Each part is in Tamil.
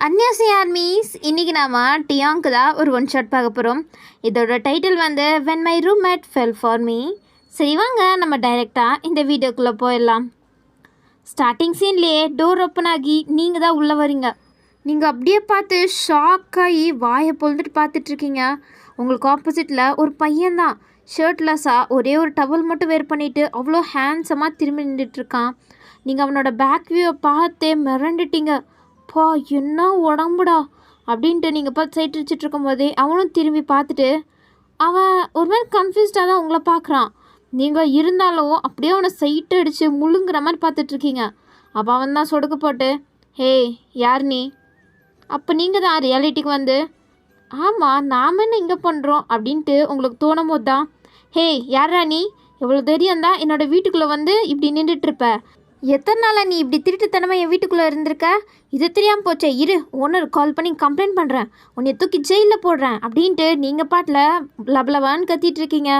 அன்னியாசி ஆர்மீஸ் இன்றைக்கி நாம் டியாங்க்கு தான் ஒரு ஒன் ஷாட் பார்க்க போகிறோம். இதோட டைட்டில் வந்து when my roommate fell for me. சரி வாங்க நம்ம டைரெக்டாக இந்த வீடியோக்குள்ளே போயிடலாம். ஸ்டார்டிங் சீன்லேயே டோர் ஓப்பன் ஆகி நீங்கள் தான் உள்ளே வரீங்க. நீங்கள் அப்படியே பார்த்து ஷாக்காகி வாயை பொழுதுட்டு பார்த்துட்ருக்கீங்க. உங்களுக்கு ஆப்போசிட்டில் ஒரு பையன்தான் ஷர்ட்லெஸ்ஸாக ஒரே ஒரு டவல் மட்டும் வேர் பண்ணிவிட்டு அவ்வளோ ஹேண்ட்ஸமாக திரும்பி நின்றுட்டுருக்கான். நீங்கள் அவனோட பேக் வியூவை பார்த்தே மிரண்டுட்டீங்க. பா என்ன உடம்புடா அப்படின்ட்டு நீங்கள் பார்த்து சைட் அடிச்சிட்டு இருக்கும்போதே அவனும் திரும்பி பார்த்துட்டு அவன் ஒரு மாதிரி கன்ஃபியூஸ்டாக தான் உங்களை பார்க்குறான். நீங்கள் இருந்தாலும் அப்படியே அவனை சைட் அடித்து முழுங்குற மாதிரி பார்த்துட்ருக்கீங்க. அப்போ அவன் தான் சொடுக்கு போட்டு ஹே யார் நீ? அப்போ நீங்கள் தான் ரியாலிட்டிக்கு வந்து ஆமாம் நாம் என்ன இங்கே பண்ணுறோம் அப்படின்ட்டு உங்களுக்கு தோணும் போது தான் ஹே யாரா நீ? எவ்வளோ தைரியம் தான் என்னோடய வீட்டுக்குள்ளே வந்து இப்படி நின்றுட்டுருப்ப? எத்தனை நாளாக நீ இப்படி திருட்டுத்தனமாக என் வீட்டுக்குள்ளே இருந்திருக்க? இது தெரியாமல் போச்சே, இரு ஓனர் கால் பண்ணி கம்ப்ளைண்ட் பண்ணுறேன், உன்னை தூக்கி ஜெயிலில் போடுறேன் அப்படின்ட்டு நீங்கள் பாட்டில் லபலவான்னு கத்திட்டு இருக்கீங்க.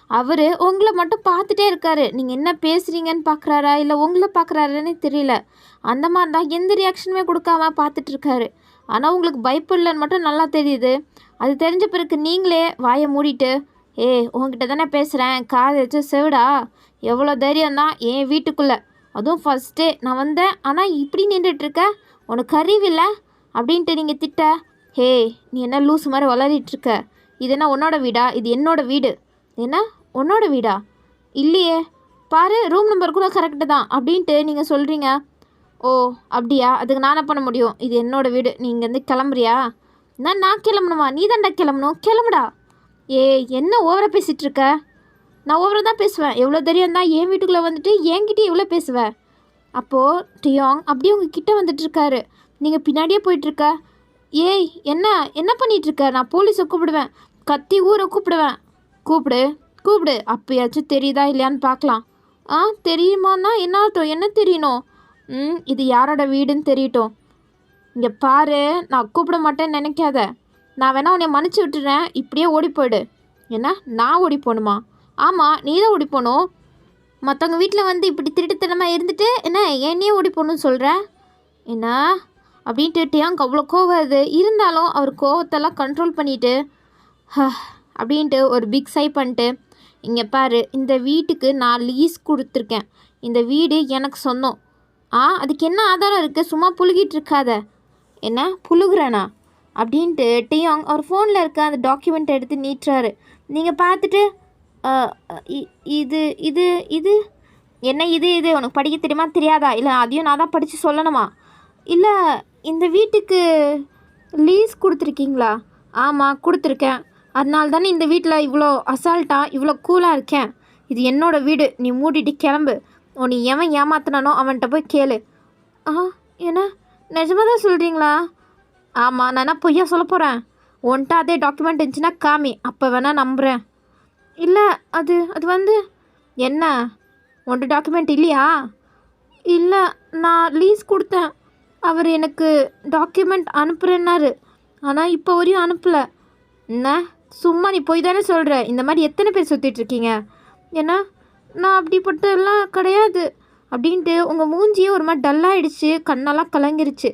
அவர் உங்களை மட்டும் பார்த்துட்டே இருக்காரு. நீங்கள் என்ன பேசுகிறீங்கன்னு பார்க்குறாரா இல்லை உங்களை பார்க்குறாருன்னு தெரியல. அந்த மாதிரி தான் எந்த ரியாக்ஷனுமே கொடுக்காம பார்த்துட்ருக்காரு. ஆனால் உங்களுக்கு பயப்படலன்னு மட்டும் நல்லா தெரியுது. அது தெரிஞ்ச பிறகு நீங்களே வாயை மூடிட்டு உங்ககிட்ட தானே பேசுகிறேன், காது வச்சு செவிடா, எவ்வளோ தைரியம் தான் என் வீட்டுக்குள்ளே, அதுவும் ஃபஸ்ட்டே நான் வந்தேன், ஆனால் இப்படி நின்றுட்டுருக்க, உனக்கு அறிவில்லை அப்படின்ட்டு நீங்கள் திட்ட. ஹே நீ என்ன லூஸ் மாதிரி வளரிட்டுருக்க? இது என்ன உன்னோட வீடா? இது என்னோட வீடு. என்ன உன்னோட வீடா? இல்லையே, பாரு ரூம் நம்பர் கூட கரெக்டு தான் அப்படின்ட்டு நீங்கள் சொல்கிறீங்க. ஓ அப்படியா, அதுக்கு நான் என்ன பண்ண முடியும்? இது என்னோடய வீடு, நீ இங்கேருந்து கிளம்புறியா? நான் கிளம்பணுமா? நீ தாண்டா கிளம்பணும், கிளம்புடா. என்ன ஓவராக பேசிகிட்ருக்க? நான் ஓவராக தான் பேசுவேன். எவ்வளோ தைரியம் தான் என் வீட்டுக்குள்ளே வந்துட்டு என்கிட்ட எவ்வளோ பேசுவேன்? அப்போது டியாங் அப்படியே உங்கள் கிட்டே வந்துட்டுருக்காரு. நீங்கள் பின்னாடியே போயிட்டுருக்க. என்ன என்ன பண்ணிகிட்ருக்க? நான் போலீஸை கூப்பிடுவேன், கத்தி ஊரை கூப்பிடுவேன். கூப்பிடு அப்போயாச்சும் தெரியுதா இல்லையான்னு பார்க்கலாம். தெரியுமான்னா என்ன அர்த்தம்? என்ன தெரியணும்? இது யாரோட வீடுன்னு தெரியட்டும். இங்கே பாரு, நான் கூப்பிட மாட்டேன்னு நினைக்காத. நான் வேணா உன்னை மன்னிச்சு விட்டுறேன், இப்படியே ஓடி போயிடு. என்ன நான் ஓடி போகணுமா? ஆமாம் நீ தான் ஓடி போகணும். மற்றவங்க வீட்டில் வந்து இப்படி திருட்டுத்தனமாக இருந்துட்டு என்ன என்னையே ஓடி போகணுன்னு சொல்கிற என்ன அப்படின்ட்டு டியாங்க் அவ்வளோ கோவம் வருது. இருந்தாலும் அவர் கோவத்தெல்லாம் கண்ட்ரோல் பண்ணிவிட்டு அப்படின்ட்டு ஒரு பிக் சை பண்ணிட்டு இங்கே பாரு, இந்த வீட்டுக்கு நான் லீஸ் கொடுத்துருக்கேன், இந்த வீடு எனக்கு சொந்தம். அதுக்கு என்ன ஆதாரம் இருக்குது? சும்மா புழுகிட்டு இருக்காத. என்ன புழுகுறேனா அப்படின்ட்டு டியாங் அவர் ஃபோனில் இருக்க அந்த டாக்குமெண்ட் எடுத்து நீட்டுறாரு. நீங்கள் பார்த்துட்டு இது இது இது என்ன இது உனக்கு படிக்க தெரியுமா தெரியாதா? இல்லை அதையும் நான் தான் படித்து சொல்லணுமா? இல்லை இந்த வீட்டுக்கு லீஸ் கொடுத்துருக்கீங்களா? ஆமாம் கொடுத்துருக்கேன், அதனால தானே இந்த வீட்டில் இவ்வளோ அசால்ட்டாக இவ்வளோ கூலாக இருக்கேன். இது என்னோடய வீடு, நீ மூடிட்டு கிளம்பு. நீ எவன் ஏமாத்தினானோ அவன்கிட்ட போய் கேளு. என்ன நிஜமாக தான் சொல்கிறீங்களா? ஆமாம், நான் என்ன பொய்யா சொல்ல போகிறேன்? உன்ட்ட அதே டாக்குமெண்ட் இருந்துச்சுன்னா காமி, அப்போ வேணால் நம்புகிறேன். இல்லை அது வந்து என்ன உன்ட்ட டாக்குமெண்ட் இல்லையா? இல்லை நான் லீஸ் கொடுத்தேன், அவர் எனக்கு டாக்குமெண்ட் அனுப்புகிறேன்னாரு, ஆனால் இப்போ வரையும் அனுப்பலை. என்ன சும்மா நீ போய் தானே சொல்கிற? இந்த மாதிரி எத்தனை பேர் சுற்றிட்டுருக்கீங்க? ஏன்னா நான் அப்படிப்பட்டெல்லாம் கிடையாது அப்படின்ட்டு உங்கள் மூஞ்சியே ஒரு மாதிரி டல்லாகிடுச்சு, கண்ணெல்லாம் கலங்கிருச்சு.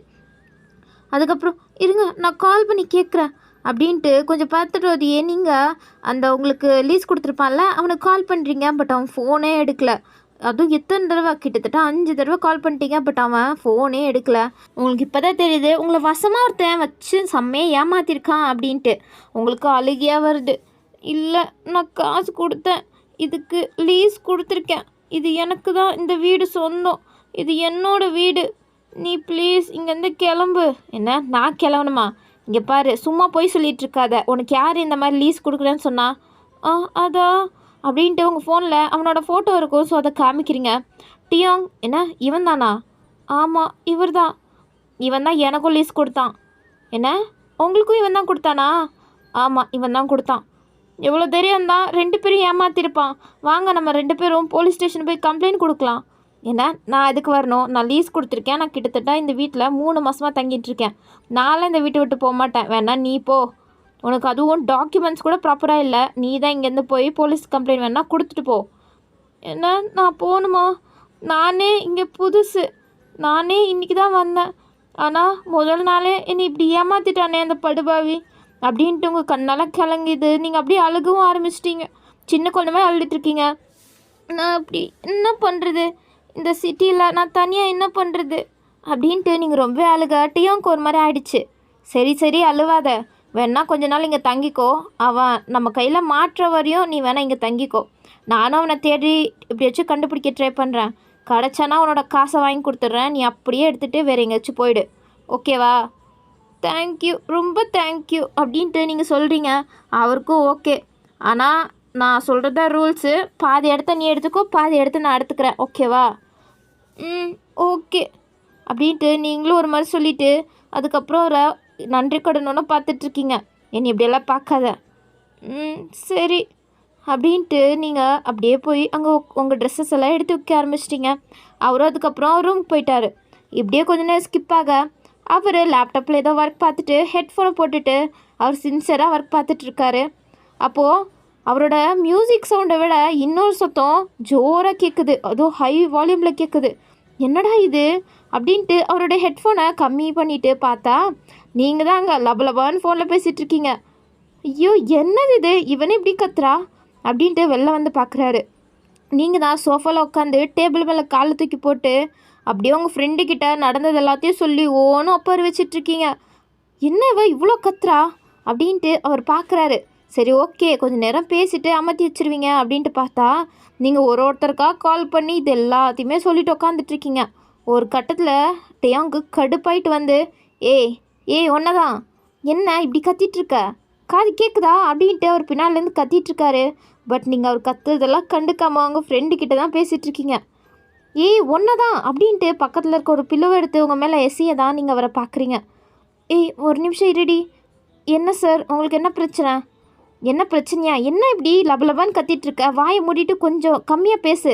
அதுக்கப்புறம் இருங்க நான் கால் பண்ணி கேட்குறேன் அப்படின்ட்டு கொஞ்சம் பார்த்துட்டு நீங்கள் அந்த உங்களுக்கு லீஸ் கொடுத்துருப்பான்ல அவனுக்கு கால் பண்ணுறீங்க. பட் அவன் ஃபோனே எடுக்கலை. அதுவும் எத்தனை தடவை, கிட்டத்தட்ட 5 தடவை கால் பண்ணிட்டீங்க, பட் அவன் ஃபோனே எடுக்கலை. உங்களுக்கு இப்போ தான் தெரியுது உங்களை வசமாக ஒருத்தன் வச்சு செம்மையாக ஏமாற்றிருக்கான் அப்படின்ட்டு. உங்களுக்கு அழுகையாக வருது. இல்லை நான் காசு கொடுத்தேன், இதுக்கு லீஸ் கொடுத்துருக்கேன், இது எனக்கு தான் இந்த வீடு சொந்தம், இது என்னோட வீடு, நீ ப்ளீஸ் இங்கேருந்து கிளம்பு. என்ன நான் கிளம்பணுமா? இங்கே பாரு சும்மா போய் சொல்லிகிட்டு இருக்காத, உனக்கு யார் இந்த மாதிரி லீஸ் கொடுக்குறேன்னு சொன்னா? அதான் அப்படின்ட்டு உங்கள் ஃபோனில் அவனோட ஃபோட்டோ இருக்கும், ஸோ அதை காமிக்கிறீங்க. டியாங் என்ன இவன் தானா? ஆமாம் இவர் தான், இவன் தான் எனக்கும் லீஸ் கொடுத்தான். என்ன உங்களுக்கும் இவன் தான் கொடுத்தானா? ஆமாம் இவன் தான் கொடுத்தான். எவ்வளோ தைரியம் தான் 2 பேரும் ஏமாத்திருப்பான். வாங்க நம்ம 2 பேரும் போலீஸ் ஸ்டேஷன் போய் கம்ப்ளைண்ட் கொடுக்கலாம். என்ன நான் எதுக்கு வரணும்? நான் லீஸ் கொடுத்துருக்கேன், நான் கிட்டத்தட்ட இந்த வீட்டில் 3 மாதமாக தங்கிட்டுருக்கேன், நான்லாம் இந்த வீட்டை விட்டு போக மாட்டேன். வேணா நீ போ, உனக்கு அதுவும் டாக்குமெண்ட்ஸ் கூட ப்ராப்பராக இல்லை, நீ தான் இங்கேருந்து போய் போலீஸ் கம்ப்ளைண்ட் வேணா கொடுத்துட்டு போ. என்ன நான் போகணுமா? நானே இங்கே புதுசு, நானே இன்றைக்கி தான் வந்தேன், ஆனால் முதல் நாளே என்னை இப்படி ஏமாத்திட்டானே அந்த படுபாவி அப்படின்ட்டு உங்கள் கண்ணெல்லாம் கிளங்கிது. நீங்கள் அப்படியே அழுகவும் ஆரம்பிச்சிட்டிங்க. சின்ன குழந்தைமே அழுதுட்ருக்கீங்க. நான் அப்படி என்ன பண்ணுறது, இந்த சிட்டியில் நான் தனியாக என்ன பண்ணுறது அப்படின்ட்டு நீங்கள் ரொம்ப அழுகாட்டியும் ஒரு மாதிரி ஆயிடுச்சு. சரி சரி அழுவாத, வேணா கொஞ்ச நாள் இங்கே தங்கிக்கோ. அவன் நம்ம கையில் மாற்ற வரையும் நீ வேணா இங்கே தங்கிக்கோ. நானும் அவனை தேடி எப்படியாச்சும் கண்டுபிடிக்க ட்ரை பண்ணுறேன். கிடச்சானா உன்னோட காசை வாங்கி கொடுத்துட்றேன். நீ அப்படியே எடுத்துகிட்டு வேறு எங்கேயாச்சும் போயிடு, ஓகேவா? தேங்க்யூ, ரொம்ப தேங்க்யூ அப்படின்ட்டு நீங்கள் சொல்கிறீங்க. அவருக்கும் ஓகே. ஆனால் நான் சொல்கிறதா ரூல்ஸு. பாதி இடத்த நீ எடுத்துக்கோ, பாதி இடத்த நான் எடுத்துக்கிறேன், ஓகேவா? ஓகே அப்படின்ட்டு நீங்களும் ஒரு மாதிரி சொல்லிவிட்டு அதுக்கப்புறம் ஒரு நன்றி கடனோன்னு பார்த்துட்ருக்கீங்க. என்னை இப்படியெல்லாம் பார்க்காத. சரி அப்படின்ட்டு நீங்கள் அப்படியே போய் அங்கே உங்கள் ட்ரெஸ்ஸஸ் எல்லாம் எடுத்து வைக்க ஆரம்பிச்சிட்டிங்க. அவரும் அதுக்கப்புறம் ரூமுக்கு போயிட்டார். இப்படியே கொஞ்ச நேரம் ஸ்கிப் ஆக அவர் லேப்டாப்பில் ஏதோ ஒர்க் பார்த்துட்டு ஹெட்ஃபோனை போட்டுட்டு அவர் சின்சியராக ஒர்க் பார்த்துட்ருக்காரு. அப்போது அவரோட மியூசிக் சவுண்டை விட இன்னொரு சத்தம் ஜோராக கேட்குது. அதுவும் ஹை வால்யூமில் கேட்குது. என்னடா இது அப்படின்ட்டு அவரோட ஹெட்ஃபோனை கம்மி பண்ணிவிட்டு பார்த்தா நீங்கள் தான் அங்கே லபலபான்னு ஃபோனில் பேசிகிட்ருக்கீங்க. ஐயோ என்னது இது, இவனே இப்படி கத்துறா அப்படின்ட்டு வெளில வந்து பார்க்குறாரு. நீங்கள் தான் சோஃபாவில் உட்காந்து டேபிள் மேலே காலை தூக்கி போட்டு அப்படியே உங்கள் ஃப்ரெண்டுக்கிட்ட நடந்தது எல்லாத்தையும் சொல்லி ஓனும் ஒப்பாரி வச்சிட்ருக்கீங்க. என்ன இவ இவ்வளோ கத்துறா அப்படின்ட்டு அவர் பார்க்குறாரு. சரி ஓகே, கொஞ்சம் நேரம் பேசிட்டு அமர்த்தி வச்சுருவீங்க அப்படின்ட்டு பார்த்தா நீங்கள் ஒருத்தருக்காக கால் பண்ணி இது எல்லாத்தையுமே சொல்லிட்டு உட்காந்துட்ருக்கீங்க. ஒரு கட்டத்தில் டேயாங்கு கடுப்பாயிட்டு வந்து ஏய் ஒன்னதான் என்ன இப்படி கத்திட்ருக்க, காது கேட்குதா அப்படின்ட்டு அவர் பின்னாலேருந்து கத்திட்ருக்காரு. பட் நீங்கள் அவர் கத்துறதெல்லாம் கண்டுக்காமல் அவங்க ஃப்ரெண்டுக்கிட்ட தான் பேசிகிட்ருக்கீங்க. ஒன்னதான் அப்படின்ட்டு பக்கத்தில் இருக்க ஒரு பில்லோவை எடுத்து உங்கள் மேலே எசியை தான் நீங்கள் அவரை பார்க்குறீங்க. ஒரு நிமிஷம் இருடி. என்ன சார், உங்களுக்கு என்ன பிரச்சனை? என்ன பிரச்சனையா? என்ன இப்படி லபலபான்னு கத்திட்ருக்க? வாயை மூடிட்டு கொஞ்சம் கம்மியாக பேசு.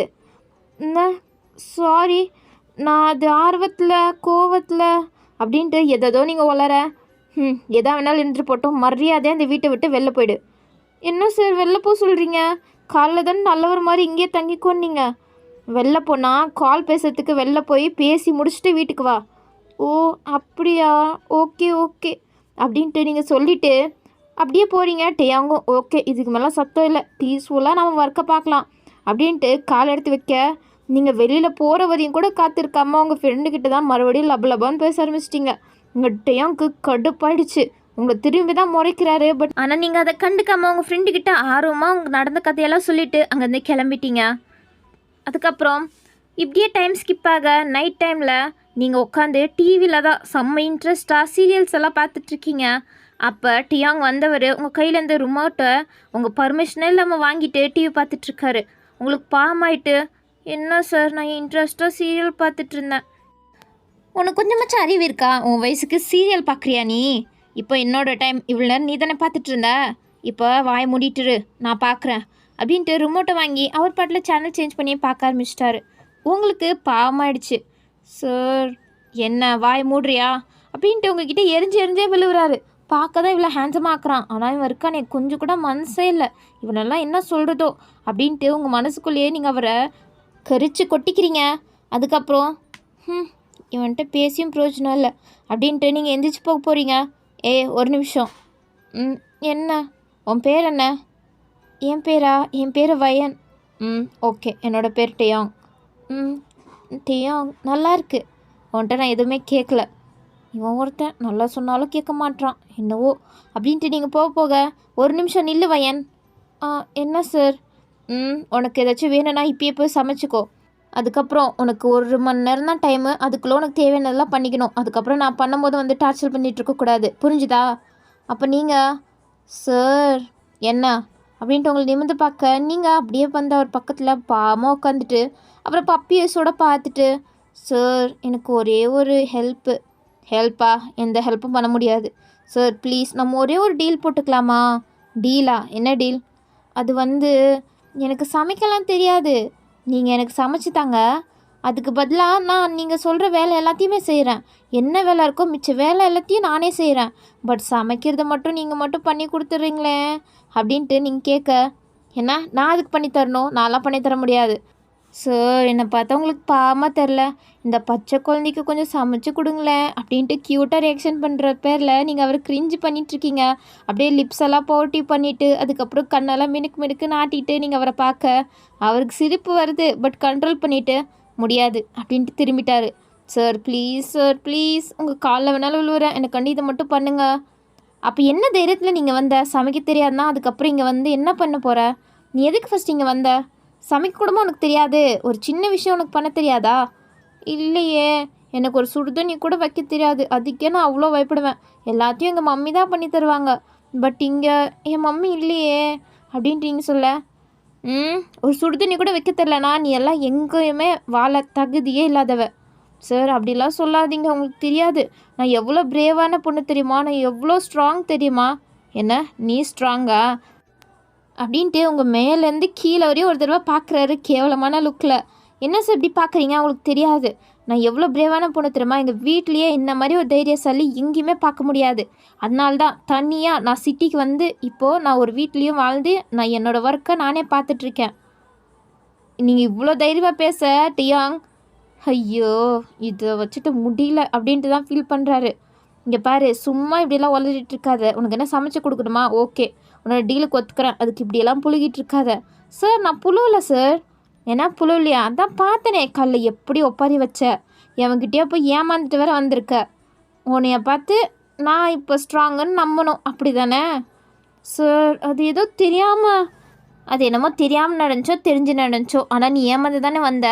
சாரி, நான் அது ஆர்வத்தில் கோவத்தில் அப்படின்ட்டு எதோ நீங்கள் வளர. எதா வேணாலும் இருந்துட்டு போட்டோம், மரியாதையாக இந்த வீட்டை விட்டு வெளில போயிடு. என்ன சார் வெளில போக சொல்கிறீங்க? காலைல தானே நல்லவர் மாதிரி இங்கேயே தங்கிக்கோன்னீங்க. வெளில போனால் கால் பேசுறதுக்கு வெளில போய் பேசி முடிச்சுட்டு வீட்டுக்கு வா. ஓ அப்படியா, ஓகே அப்படின்ட்டு நீங்கள் சொல்லிவிட்டு அப்படியே போகிறீங்க. டேயாங்கும் ஓகே, இதுக்கு மேலே சத்தம் இல்லை, பீஸ்ஃபுல்லாக நம்ம ஒர்க்கை பார்க்கலாம் அப்படின்ட்டு கால் எடுத்து வைக்க நீங்கள் வெளியில் போகிற வரையும் கூட காத்திருக்காமல் உங்கள் ஃப்ரெண்டுக்கிட்ட தான் மறுபடியும் லபலபான்னு பேச ஆரம்பிச்சிட்டிங்க. உங்கள் டேயாங்க்கு கடுப்பாயிடுச்சு. உங்களை திரும்பி தான் முறைக்கிறாரு. பட் ஆனால் நீங்கள் அதை கண்டுக்காமல் உங்கள் ஃப்ரெண்டுக்கிட்ட ஆர்வமாக உங்கள் நடந்த கதையெல்லாம் சொல்லிவிட்டு அங்கேருந்து கிளம்பிட்டீங்க. அதுக்கப்புறம் இப்படியே டைம் ஸ்கிப் ஆக நைட் டைமில் நீங்கள் உட்காந்து டிவியில் தான் செம்ம இன்ட்ரெஸ்டாக சீரியல்ஸ் எல்லாம் பார்த்துட்ருக்கீங்க. அப்போ டியாங் வந்தவர் உங்கள் கையிலேருந்து ரிமோட்டை உங்கள் பர்மிஷனே இல்லாமல் வாங்கிட்டு டிவி பார்த்துட்ருக்காரு. உங்களுக்கு பாவமாயிட்டு, என்ன சார் நான் இன்ட்ரெஸ்ட்டாக சீரியல் பார்த்துட்ருந்தேன். உனக்கு கொஞ்சமாச்சும் அறிவு இருக்கா? உன் வயசுக்கு சீரியல் பார்க்குறியா நீ? இப்போ என்னோட டைம், இவ்வளோ நேரம் நீ தானே பார்த்துட்டு இருந்த. இப்போ வாய் மூடிட்டுரு, நான் பார்க்குறேன் அப்படின்ட்டு ரிமோட்டை வாங்கி அவர் பாட்டில் சேனல் சேஞ்ச் பண்ணி பார்க்க ஆரம்பிச்சிட்டாரு. உங்களுக்கு பாவமாயிடுச்சு. சார் என்ன வாய் மூடுறியா அப்படின்ட்டு உங்ககிட்ட எரிஞ்சே விழுவுறாரு. பார்க்க தான் இவ்வளோ ஹேண்ட்ஸமாக ஆக்குறான், ஆனால் இவன் இருக்கானே கொஞ்சம் கூட மனசே இல்லை, இவனெல்லாம் என்ன சொல்கிறதோ அப்படின்ட்டு உங்கள் மனசுக்குள்ளேயே நீங்கள் அவரை கரிச்சு கொட்டிக்கிறீங்க. அதுக்கப்புறம் இவன்கிட்ட பேசியும் பிரயோஜனம் இல்லை அப்படின்ட்டு நீங்கள் எந்திரிச்சு போக போகிறீங்க. ஒரு நிமிஷம். என்ன உன் பேர் என்ன? என் பேர் வயன். ஓகே, என்னோடய பேர் டேயாங். டேயாங் நல்லா இருக்கு. உன்கிட்ட நான் எதுவுமே கேட்கல. இவன் ஒருத்தன் நல்லா சொன்னாலும் கேட்க மாட்டான் என்னவோ அப்படின்ட்டு நீங்கள் போக ஒரு நிமிஷம் நில்லு வயன். என்ன சார்? உனக்கு ஏதாச்சும் வேணும்னா இப்பயே போய் சமைச்சிக்கோ. அதுக்கப்புறம் உனக்கு 1 மணி நேரம் தான் டைமு, அதுக்குள்ளே உனக்கு தேவையானதெல்லாம் பண்ணிக்கணும். அதுக்கப்புறம் நான் பண்ணும்போது வந்து டார்ச்சர் பண்ணிகிட்டு இருக்கக்கூடாது, புரிஞ்சுதா? அப்போ நீங்கள் சார் என்ன அப்படின்ட்டு உங்களை நிமிர்ந்து பார்க்க நீங்கள் அப்படியே வந்து அவர் பக்கத்தில் பாவமாக உட்காந்துட்டு அப்புறம் பப்பியஸோட பார்த்துட்டு, சார் எனக்கு ஒரே ஒரு ஹெல்ப்பா? எந்த ஹெல்ப்பும் பண்ண முடியாது சார், ப்ளீஸ் நம்ம ஒரே ஒரு டீல் போட்டுக்கலாமா? டீலா? என்ன டீல்? அது வந்து எனக்கு சமைக்கலாம் தெரியாது, நீங்கள் எனக்கு சமைச்சு தாங்க. அதுக்கு பதிலாக நான் நீங்கள் சொல்கிற வேலை எல்லாத்தையுமே செய்கிறேன். என்ன வேலை இருக்கோ மிச்ச வேலை எல்லாத்தையும் நானே செய்கிறேன். பட் சமைக்கிறத மட்டும் நீங்கள் மட்டும் பண்ணி கொடுத்துட்றீங்களே அப்படின்ட்டு நீங்கள் கேட்க, என்ன நான் அதுக்கு பண்ணி தரணும்? நான்லாம் பண்ணி தர முடியாது. சார் என்னை பார்த்தா உங்களுக்கு பாவமாக தெரில, இந்த பச்சை குழந்தைக்கு கொஞ்சம் சமைச்சு கொடுங்களேன் அப்படின்ட்டு க்யூட்டாக ரியாக்ஷன் பண்ணுற பேரில் நீங்கள் அவர் கிரிஞ்சு பண்ணிகிட்ருக்கீங்க. அப்படியே லிப்ஸ் எல்லாம் போட்டி பண்ணிவிட்டு அதுக்கப்புறம் கண்ணெல்லாம் மினுக்கு மினுக்குன்னு ஆட்டிட்டு நீங்கள் அவரை பார்க்க அவருக்கு சிரிப்பு வருது. பட் கண்ட்ரோல் பண்ணிவிட்டு முடியாது அப்படின்ட்டு திரும்பிட்டார். சார் ப்ளீஸ் உங்கள் காலில் வேணாலும் விழுவுறேன், எனக்கு கண்டு இதை மட்டும் பண்ணுங்கள். அப்போ என்ன தைரியத்தில் நீங்கள் வந்த? சமைக்க தெரியாதுன்னா அதுக்கப்புறம் இங்கே வந்து என்ன பண்ண போகிற? நீ எதுக்கு ஃபஸ்ட் இங்கே வந்த? சமைக்க கூடமா உனக்கு தெரியாது? ஒரு சின்ன விஷயம் உனக்கு பண்ண தெரியாதா? இல்லையே, எனக்கு ஒரு சுடுதண்ணி கூட வைக்க தெரியாது, அதுக்கே நான் அவ்வளோ பயப்படுவேன். எல்லாத்தையும் எங்கள் மம்மி தான் பண்ணி தருவாங்க. பட் இங்கே என் மம்மி இல்லையே அப்படின்ட்டு நீங்கள் சொல்ல. ஒரு சுடுதண்ணி கூட வைக்க தெரிலனா நீ எல்லாம் எங்கேயுமே வாழ தகுதியே இல்லாதவ. சார் அப்படிலாம் சொல்லாதீங்க, உங்களுக்கு தெரியாது நான் எவ்வளோ பிரேவான பொண்ணு தெரியுமா, நான் எவ்வளோ ஸ்ட்ராங் தெரியுமா. என்ன நீ ஸ்ட்ராங்கா அப்படின்ட்டு உங்கள் மேலேருந்து கீழே வரையும் ஒரு தடவை பார்க்குறாரு கேவலமான லுக்கில். என்ன சார் இப்படி பார்க்குறீங்க, அவங்களுக்கு தெரியாது நான் எவ்வளோ பிரேவான பொண்ணு தெரியுமா. எங்கள் வீட்லேயே இந்த மாதிரி ஒரு தைரியசாலி எங்கேயுமே பார்க்க முடியாது. அதனால்தான் தனியாக நான் சிட்டிக்கு வந்து இப்போது நான் ஒரு வீட்லேயும் வாழ்ந்து நான் என்னோடய ஒர்க்கை நானே பார்த்துட்ருக்கேன். நீங்கள் இவ்வளோ தைரியமாக பேச டியாங், ஐயோ இதை வச்சுட்டு முடியல அப்படின்ட்டு தான் ஃபீல் பண்ணுறாரு. இங்கே பாரு, சும்மா இப்படியெல்லாம் உளறிட்டு இருக்காத. உனக்கு என்ன சமைச்சு கொடுக்கணுமா? ஓகே, உன்னோட டீலுக்கு ஒத்துக்கிறேன், அதுக்கு இப்படியெல்லாம் புழுகிட்டு இருக்காத. சார் நான் புழுவலை சார். ஏன்னா புழுவலையா? அதான் பார்த்தனே கல்ல எப்படி ஒப்பாரி வச்ச, எவன்கிட்டயோ போய் ஏமாந்துட்டு வேற வந்திருக்க. உன்னைய பார்த்து நான் இப்போ ஸ்ட்ராங்குன்னு நம்பணும் அப்படி தானே? சார் அது ஏதோ தெரியாமல், அது என்னமோ தெரியாமல் நடந்துச்சோ தெரிஞ்சு நடந்துச்சோ, ஆனால் நீ ஏமாந்து தானே வந்த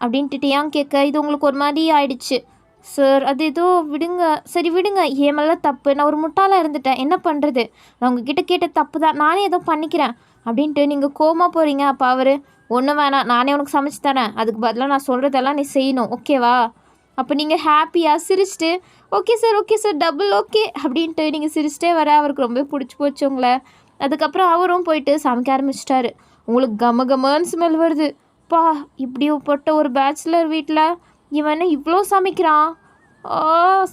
அப்படின்ட்டு ஏன் கேட்க இது உங்களுக்கு ஒரு மாதிரி ஆயிடுச்சு. சார் அது ஏதோ விடுங்க, சரி விடுங்க, ஏமெல்லாம் தப்பு, நான் ஒரு முட்டாளாக இருந்துட்டேன், என்ன பண்ணுறது, நான் உங்ககிட்ட கேட்ட தப்பு தான், நானே ஏதோ பண்ணிக்கிறேன் அப்படின்ட்டு நீங்கள் கோமா போகிறீங்க. அப்போ அவர் ஒன்றும் வேணாம், நானே உனக்கு சமைச்சு தரேன், அதுக்கு பதிலாக நான் சொல்கிறதெல்லாம் நீ செய்யணும், ஓகேவா? அப்போ நீங்கள் ஹாப்பியாக சிரிச்சிட்டு ஓகே சார் டபுள் ஓகே அப்படின்ட்டு நீங்கள் சிரிச்சிட்டே வர அவருக்கு ரொம்ப பிடிச்சி போச்சு உங்களை. அதுக்கப்புறம் அவரும் போயிட்டு சமைக்க ஆரம்பிச்சிட்டாரு. உங்களுக்கு கமன்னு ஸ்மெல் வருது. பா, இப்படிப்பட்ட ஒரு பேச்சுலர் வீட்டில் இவன் இவ்வளோ சமைக்கிறான்,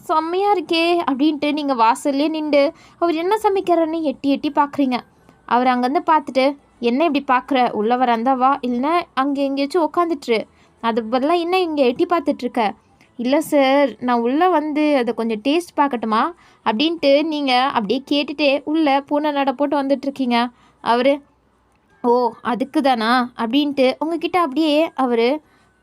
செம்மையாக இருக்கே அப்படின்ட்டு நீங்கள் வாசல்லே நின்று அவர் என்ன சமைக்கிறாருன்னு எட்டி எட்டி பார்க்குறீங்க. அவர் அங்கேருந்து பார்த்துட்டு என்ன இப்படி பார்க்குற, உள்ளே வராந்தா வா, இல்லைன்னா அங்கே எங்கேயாச்சும் உட்காந்துட்டுரு, அது பதிலாக என்ன இங்கே எட்டி பார்த்துட்ருக்க. இல்லை சார், நான் உள்ளே வந்து அதை கொஞ்சம் டேஸ்ட் பார்க்கட்டுமா அப்படின்ட்டு நீங்கள் அப்படியே கேட்டுகிட்டே உள்ளே பூனை நட போட்டு வந்துட்டுருக்கீங்க. அவர் ஓ அதுக்கு தானா அப்படின்ட்டு உங்ககிட்ட அப்படியே அவர்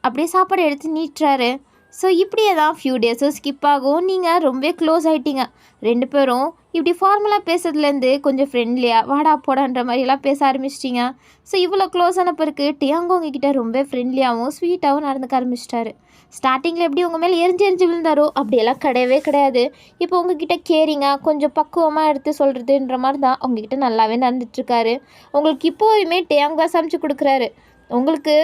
அப்படியே சாப்பாடு எடுத்து நீட்டுறாரு. ஸோ இப்படியே தான் ஃபியூ டேஸும் ஸ்கிப் ஆகும். நீங்கள் ரொம்ப க்ளோஸ் ஆகிட்டீங்க. ரெண்டு பேரும் இப்படி ஃபார்மலாக பேசுறதுலேருந்து கொஞ்சம் ஃப்ரெண்ட்லியாக வாடா போடான்ற மாதிரிலாம் பேச ஆரம்பிச்சிட்டிங்க. ஸோ இவ்வளோ க்ளோஸான பிறகு டியாங்கோ உங்ககிட்ட ரொம்ப ஃப்ரெண்ட்லியாகவும் ஸ்வீட்டாகவும் நடந்துக்க ஆரம்பிச்சிட்டாரு. ஸ்டார்டிங்கில் எப்படி உங்கள் மேலே எரிஞ்சு விழுந்தாரோ அப்படியெல்லாம் கிடையவே கிடையாது. இப்போ உங்ககிட்ட கேரிங்காக கொஞ்சம் பக்குவமாக எடுத்து சொல்கிறதுன்ற மாதிரி தான் உங்ககிட்ட நல்லாவே நடந்துட்டுருக்காரு. உங்களுக்கு இப்போதுமே டியாங்கோ சமைச்சு கொடுக்குறாரு. உங்களுக்கு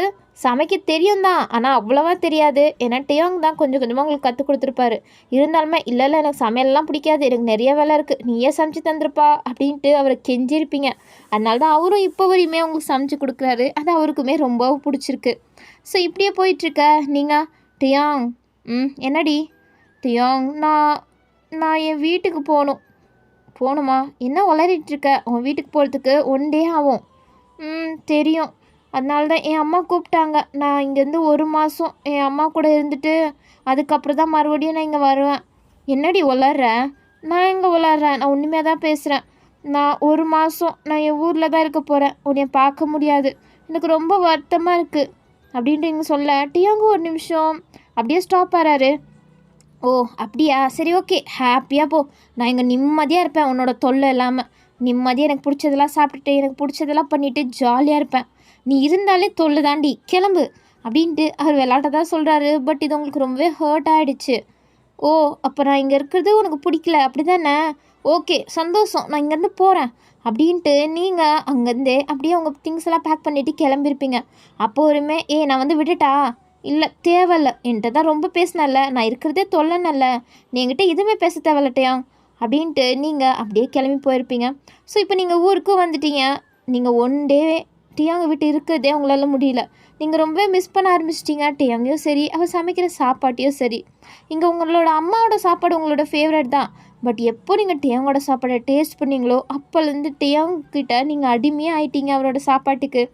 சமைக்க தெரியும் தான், ஆனால் அவ்வளோவா தெரியாது. ஏன்னா டியாங் தான் கொஞ்சம் கொஞ்சமாக உங்களுக்கு கற்றுக் கொடுத்துருப்பாரு. இருந்தாலுமே இல்லை எனக்கு சமையல்லாம் பிடிக்காது, எனக்கு நிறைய வேலை இருக்குது, நீயே சமைச்சு தந்துருப்பா அப்படின்ட்டு அவரை கெஞ்சிருப்பீங்க. அதனால தான் அவரும் இப்போ வரையுமே உங்களுக்கு சமைச்சு கொடுக்குறாரு. அது அவருக்குமே ரொம்ப பிடிச்சிருக்கு. ஸோ இப்படியே போயிட்டுருக்க நீங்கள் டியாங். என்னடி டியாங், நான் என் வீட்டுக்கு போகணுமா? என்ன உளறிட்டுருக்க? உன் வீட்டுக்கு போகிறதுக்கு 1 டே ஆகும். தெரியும், அதனால தான் என் அம்மா கூப்பிட்டாங்க. நான் இங்கேருந்து 1 மாதம் என் அம்மா கூட இருந்துட்டு அதுக்கப்புறம் தான் மறுபடியும் நான் இங்கே வருவேன். என்னடி உளர்றேன்? நான் எங்கே உளர்றேன்? நான் உண்மையாக தான் பேசுகிறேன். நான் 1 மாதம் நான் என் ஊரில் தான் இருக்க போகிறேன். உன்னை பார்க்க முடியாது, எனக்கு ரொம்ப வருத்தமாக இருக்குது அப்படின்ட்டு இங்கே சொல்ல டியாங்கோ ஒரு நிமிஷம் அப்படியே ஸ்டாப் ஆகிறாரு. ஓ அப்படியா, சரி ஓகே, ஹாப்பியாக போ, நான் இங்கே நிம்மதியாக இருப்பேன், உன்னோட தொல்லை இல்லாமல் நிம்மதியாக எனக்கு பிடிச்சதெல்லாம் சாப்பிட்டுட்டு எனக்கு பிடிச்சதெல்லாம் பண்ணிவிட்டு ஜாலியாக இருப்பேன். நீ இருந்தாலே தொல்லை தாண்டி, கிளம்பு அப்படின்ட்டு அவர் விளையாட்ட தான் சொல்கிறாரு. பட் இது உங்களுக்கு ரொம்பவே ஹர்ட் ஆகிடுச்சு. ஓ அப்போ நான் இங்கே இருக்கிறது உனக்கு பிடிக்கல அப்படி தானே? ஓகே சந்தோஷம், நான் இங்கேருந்து போகிறேன் அப்படின்ட்டு நீங்கள் அங்கேருந்தே அப்படியே உங்கள் திங்ஸ் எல்லாம் பேக் பண்ணிவிட்டு கிளம்பியிருப்பீங்க. அப்போ ஒருமே நான் வந்து விட்டுட்டா? இல்லை தேவையில்ல, என்கிட்ட தான் ரொம்ப பேசினல்ல, நான் இருக்கிறதே தொல்லைன்னல்ல, நீ என்கிட்ட எதுவுமே பேச தேவையில்லட்டையா அப்படின்ட்டு நீங்கள் அப்படியே கிளம்பி போயிருப்பீங்க. ஸோ இப்போ நீங்கள் ஊருக்கும் வந்துட்டீங்க. நீங்கள் 1 டே டியாங்கை விட்டு இருக்கிறதே உங்களால் முடியல. நீங்கள் ரொம்ப மிஸ் பண்ண ஆரம்பிச்சிட்டிங்க டியாங்கையும் சரி, அவள் சமைக்கிற சாப்பாட்டையும் சரி. இங்கே உங்களோட அம்மாவோட சாப்பாடு உங்களோட ஃபேவரட் தான். பட் எப்போ நீங்கள் டியாங்கோட சாப்பாடை டேஸ்ட் பண்ணீங்களோ அப்போலேருந்து டியாங்கிட்ட நீங்கள் அடிமையாக ஆயிட்டீங்க அவரோட சாப்பாட்டுக்கு.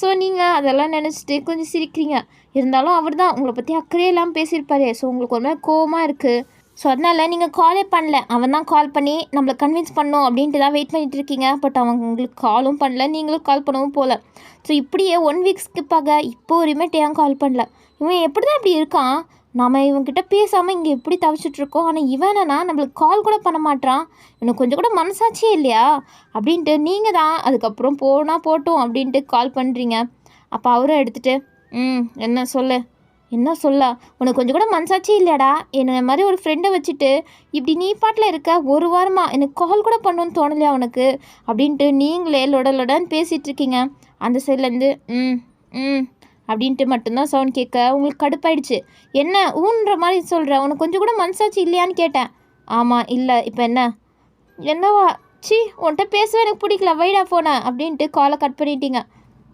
ஸோ நீங்கள் அதெல்லாம் நினச்சிட்டு கொஞ்சம் சிரிக்கிறீங்க. இருந்தாலும் அவர் தான் உங்களை பற்றி அக்கறையே இல்லாமல் பேசியிருப்பாரு. ஸோ உங்களுக்கு ஒரு மாதிரி கோவமாக இருக்குது. ஸோ அதனால் நீங்கள் காலே பண்ணல, அவன் தான் கால் பண்ணி நம்மளை கன்வின்ஸ் பண்ணும் அப்படின்ட்டு தான் வெயிட் பண்ணிகிட்டு இருக்கீங்க. பட் அவன் உங்களுக்கு காலும் பண்ணல, நீங்களும் கால் பண்ணவும் போகல. ஸோ இப்படியே 1 வீக் ஸ்கிப் ஆக இப்போ வரையுமே டியாங் கால் பண்ணல. இவன் எப்படி தான் இப்படி இருக்கான்? நம்ம இவன்கிட்ட பேசாமல் இங்கே எப்படி தவிச்சிட்ருக்கோம், ஆனால் இவன் என்னன்னா நம்மளுக்கு கால் கூட பண்ண மாட்டான். எனக்கு கொஞ்சம் கூட மனசாட்சியே இல்லையா அப்படின்ட்டு நீங்கள் தான் அதுக்கப்புறம் போனால் போட்டோம் அப்படின்ட்டு கால் பண்ணுறீங்க. அப்போ அவரும் எடுத்துகிட்டு என்ன சொல்லு, என்ன சொல்ல, உனக்கு கொஞ்சம் கூட மனசாட்சி இல்லையாடா? என்ன மாதிரி ஒரு ஃப்ரெண்டை வச்சுட்டு இப்படி நீ பாட்டில் இருக்க, ஒரு வாரமாக எனக்கு கால் கூட பண்ணணுன்னு தோணலையா உனக்கு அப்படின்ட்டு நீங்களே லொடன்னு பேசிகிட்டு இருக்கீங்க. அந்த சைட்லேருந்து அப்படின்ட்டு மட்டும்தான் சவுண்ட் கேட்க உங்களுக்கு கடுப்பாயிடுச்சு. என்ன ஊன்ற மாதிரி சொல்கிற, உனக்கு கொஞ்சம் கூட மனசாட்சி இல்லையான்னு கேட்டேன். ஆமாம் இல்லை, இப்போ என்னவா உன்கிட்ட பேசவே எனக்கு பிடிக்கல, வைடா ஃபோனை அப்படின்ட்டு காலை கட் பண்ணிட்டீங்க.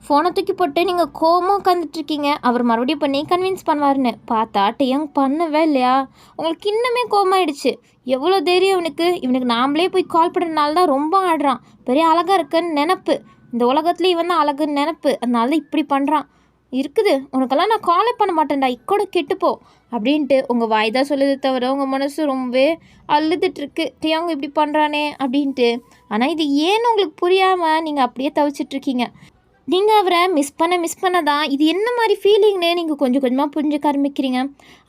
ஃபோனை தூக்கி போட்டு நீங்கள் கோவமாக உட்காந்துட்ருக்கீங்க. அவர் மறுபடியும் பண்ணி கன்வின்ஸ் பண்ணுவார்னு பார்த்தா டியாங் பண்ணவே இல்லையா? உங்களுக்கு இன்னுமே கோவமாயிடுச்சு. எவ்வளோ தைரியம் இவனுக்கு நாமளே போய் கால் பண்ணுறதுனால தான் ரொம்ப ஆடுறான். பெரிய அழகாக இருக்குன்னு நினப்பு, இந்த உலகத்துலேயே இவன் தான் அழகுன்னு நினப்பு, அதனால தான் இப்படி பண்ணுறான். இருக்குது உனக்கெல்லாம் நான் காலே பண்ண மாட்டேன்டா, இக்கோட கெட்டுப்போ அப்படின்ட்டு உங்கள் வாய் தான் சொல்லுது தவிர உங்கள் மனசு ரொம்பவே அழுதுட்டுருக்கு டியாங் இப்படி பண்ணுறானே அப்படின்ட்டு. ஆனால் இது ஏன்னு உங்களுக்கு புரியாமல் நீங்கள் அப்படியே தவிச்சிட்ருக்கீங்க. நீங்கள் அவரை மிஸ் பண்ண தான் இது என்ன மாதிரி ஃபீலிங்னு நீங்கள் கொஞ்சம் கொஞ்சமாக புரிஞ்சுக்க ஆரம்பிக்கிறீங்க.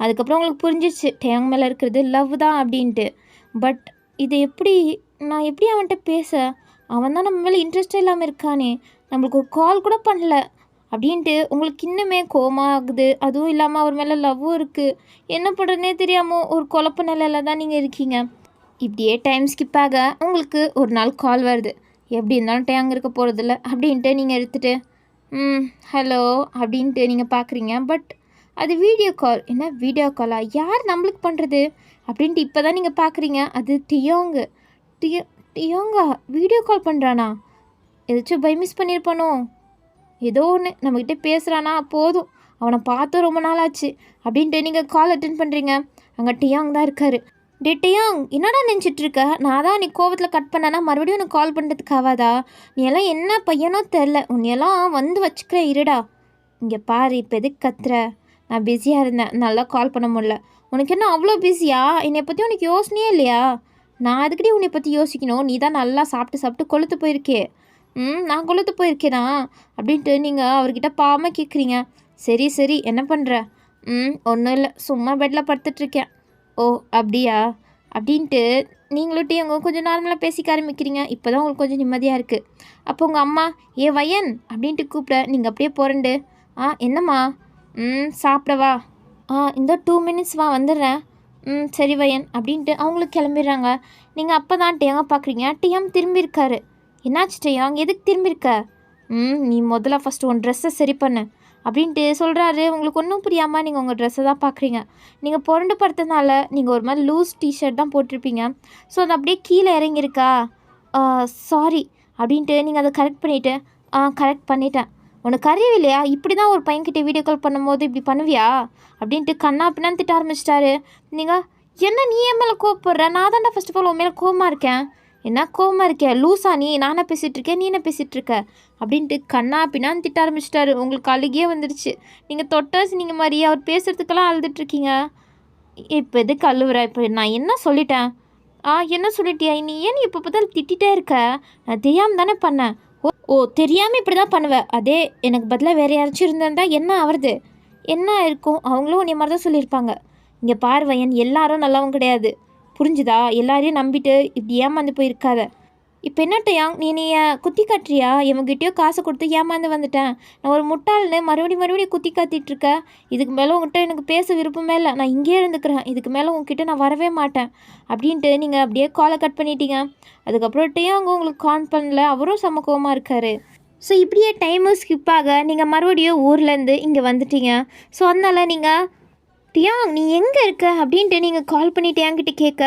அதுக்கப்புறம் உங்களுக்கு புரிஞ்சிச்சு டியாங் மேலே இருக்கிறது லவ் தான் அப்படின்ட்டு. பட் இது நான் எப்படி அவன்கிட்ட பேச, அவன் தான் நம்ம மேலே இன்ட்ரெஸ்டே இல்லாமல் இருக்கானே, நம்மளுக்கு ஒரு கால் கூட பண்ணல அப்படின்ட்டு உங்களுக்கு இன்னுமே கோவமாகுது. அதுவும் இல்லாமல் அவர் மேலே லவ்வும் இருக்குது. என்ன பண்ணுறதுனே தெரியாமல் ஒரு குழப்ப நிலையில் தான் நீங்கள் இருக்கீங்க. இப்படியே டைம் ஸ்கிப் ஆக உங்களுக்கு ஒரு நாள் கால் வருது. எப்படி இருந்தாலும் டியாங் இருக்க போகிறதில்ல அப்படின்ட்டு நீங்கள் எடுத்துகிட்டு ஹலோ அப்படின்ட்டு நீங்கள் பார்க்குறீங்க. பட் அது வீடியோ கால். என்ன வீடியோ காலா? யார் நம்மளுக்கு பண்ணுறது அப்படின்ட்டு இப்போ தான் நீங்கள் பார்க்குறீங்க. அது டியோங்கா வீடியோ கால் பண்ணுறானா? ஏதாச்சும் பை மிஸ் பண்ணியிருப்பானோ? ஏதோ ஒன்று நம்மக்கிட்ட பேசுகிறானா, போதும் அவனை பார்த்து ரொம்ப நாள் ஆச்சு அப்படின்ட்டு நீங்கள் கால் அட்டென்ட் பண்ணுறீங்க. அங்கே டியாங் தான் இருக்கார். டியாங் என்னடா நினச்சிட்ருக்க? நான் தான் நீ கோவத்தில் கட் பண்ணனா மறுபடியும் உனக்கு கால் பண்ணுறதுக்கு ஆகாதா? நீ எல்லாம் என்ன பையனோ தெரில, உன்னையெல்லாம் வந்து வச்சுக்கிறேன் இருடா. இங்கே பாரு, இப்போ எதுக்கு கத்துற? நான் பிஸியாக இருந்தேன், நல்லா கால் பண்ண முடியல. உனக்கு என்ன அவ்வளோ பிஸியா? என்னை பற்றி உனக்கு யோசனையே இல்லையா? நான் அதுக்கடி உன்னை பற்றி யோசிக்கணும்? நீ தான் நல்லா சாப்பிட்டு கொளுத்து போயிருக்கே. நான் கொளுத்து போயிருக்கேனா அப்படின்ட்டு நீங்கள் அவர்கிட்ட பாவமாக கேட்குறீங்க. சரி என்ன பண்ணுற? ஒன்றும் இல்லை, சும்மா பெட்டில் படுத்துட்ருக்கேன். ஓ அப்படியா அப்படின்ட்டு நீங்களும் டியாங்க கொஞ்சம் நார்மலாக பேசிக்க ஆரம்பிக்கிறீங்க. இப்போ தான் உங்களுக்கு கொஞ்சம் நிம்மதியாக இருக்குது. அப்போ உங்கள் அம்மா வயன் அப்படின்ட்டு கூப்பிட நீங்கள் அப்படியே போகிறண்டு. என்னம்மா? சாப்பிடவா? இந்த 2 மினிட்ஸ் வா, வந்துடுறேன். சரி வயன் அப்படின்ட்டு அவங்களுக்கு கிளம்பிடுறாங்க. நீங்கள் அப்போ தான் டியாங்க பார்க்குறீங்க. டியாங் திரும்பியிருக்காரு. என்னாச்சு டியாங், எதுக்கு திரும்பியிருக்க? நீ முதல்ல ஃபஸ்ட்டு உன் ட்ரெஸ்ஸை சரி பண்ணு அப்படின்ட்டு சொல்கிறாரு. உங்களுக்கு ஒன்றும் புரியாமல் நீங்கள் உங்கள் ட்ரெஸ்ஸை தான் பார்க்குறீங்க. நீங்கள் புரண்டு படுத்ததுனால நீங்கள் ஒரு மாதிரி லூஸ் டிஷர்ட் தான் போட்டிருப்பீங்க. ஸோ அது அப்படியே கீழே இறங்கியிருக்கா. சாரி அப்படின்ட்டு நீங்கள் அதை கரெக்ட் பண்ணிவிட்டு கரெக்ட் பண்ணிட்டேன். உனக்கு அறிவு இல்லையா? இப்படி தான் ஒரு பையன்கிட்ட வீடியோ கால் பண்ணும்போது இப்படி பண்ணுவியா அப்படின்ட்டு கண்ணா பின்னான்னு திட்ட ஆரம்பிச்சிட்டாரு. நீங்கள் என்ன நீ என் மேலே கோவப்படுற? நான் தான்டா ஃபர்ஸ்ட் ஆஃப் ஆல் உன் மேலே கோவமாக இருக்கேன். என்ன கோவமாக இருக்கேன்? லூஸா நீ? நானே பேசிகிட்டு இருக்கேன், நீ என்ன பேசிகிட்டு இருக்க அப்படின்ட்டு கண்ணா பின்னான்னு திட்ட ஆரம்பிச்சிட்டாரு. உங்களுக்கு அழுகியே வந்துடுச்சு. நீங்கள் தொட்டாச்சு நீங்கள் மாதிரி அவர் பேசுகிறதுக்கெல்லாம் அழுதுட்ருக்கீங்க. இப்போ எதுக்கு அழுவுற? இப்போ நான் என்ன சொல்லிட்டேன்? என்ன சொல்லிட்டியா? நீ ஏன் இப்போ பார்த்தாலும் திட்டிகிட்டே இருக்க? நான் தெரியாமல் தானே பண்ணேன். ஓ தெரியாமல் இப்படி தான் பண்ணுவேன். அதே எனக்கு பதிலாக வேறு யாராச்சும் இருந்திருந்தா என்ன ஆகுறது? என்ன இருக்கும்? அவங்களும் உன்னை மாதிரி தான் சொல்லியிருப்பாங்க. இங்கே பார்வையன், எல்லாரும் நல்லவங்க கிடையாது, புரிஞ்சுதா? எல்லாரையும் நம்பிட்டு இப்படி ஏமாந்து போயிருக்காத. இப்போ என்ன டியாங், நீ குத்தி காட்டுறியா? இவங்ககிட்டயோ காசை கொடுத்து ஏமாந்து வந்துட்டேன், நான் ஒரு முட்டாள்னு மறுபடியும் குத்தி காத்திட்ருக்க. இதுக்கு மேலே உங்கள்கிட்ட எனக்கு பேச விருப்பமே இல்லை, நான் இங்கேயே இருந்துக்கிறேன், இதுக்கு மேலே உங்ககிட்ட நான் வரவே மாட்டேன் அப்படின்ட்டு நீங்கள் அப்படியே காலை கட் பண்ணிட்டீங்க. அதுக்கப்புறம் டியாங் உங்களுக்கு கால் பண்ணல, அவரும் சமக்கோவமாக இருக்கார். ஸோ இப்படியே டைமும் ஸ்கிப் ஆக நீங்கள் மறுபடியும் ஊர்லேருந்து இங்கே வந்துட்டீங்க. ஸோ அதனால் நீங்கள் டியாங் நீ எங்கே இருக்க அப்படின்ட்டு நீங்கள் கால் பண்ணிவிட்டு என்கிட்ட கேட்க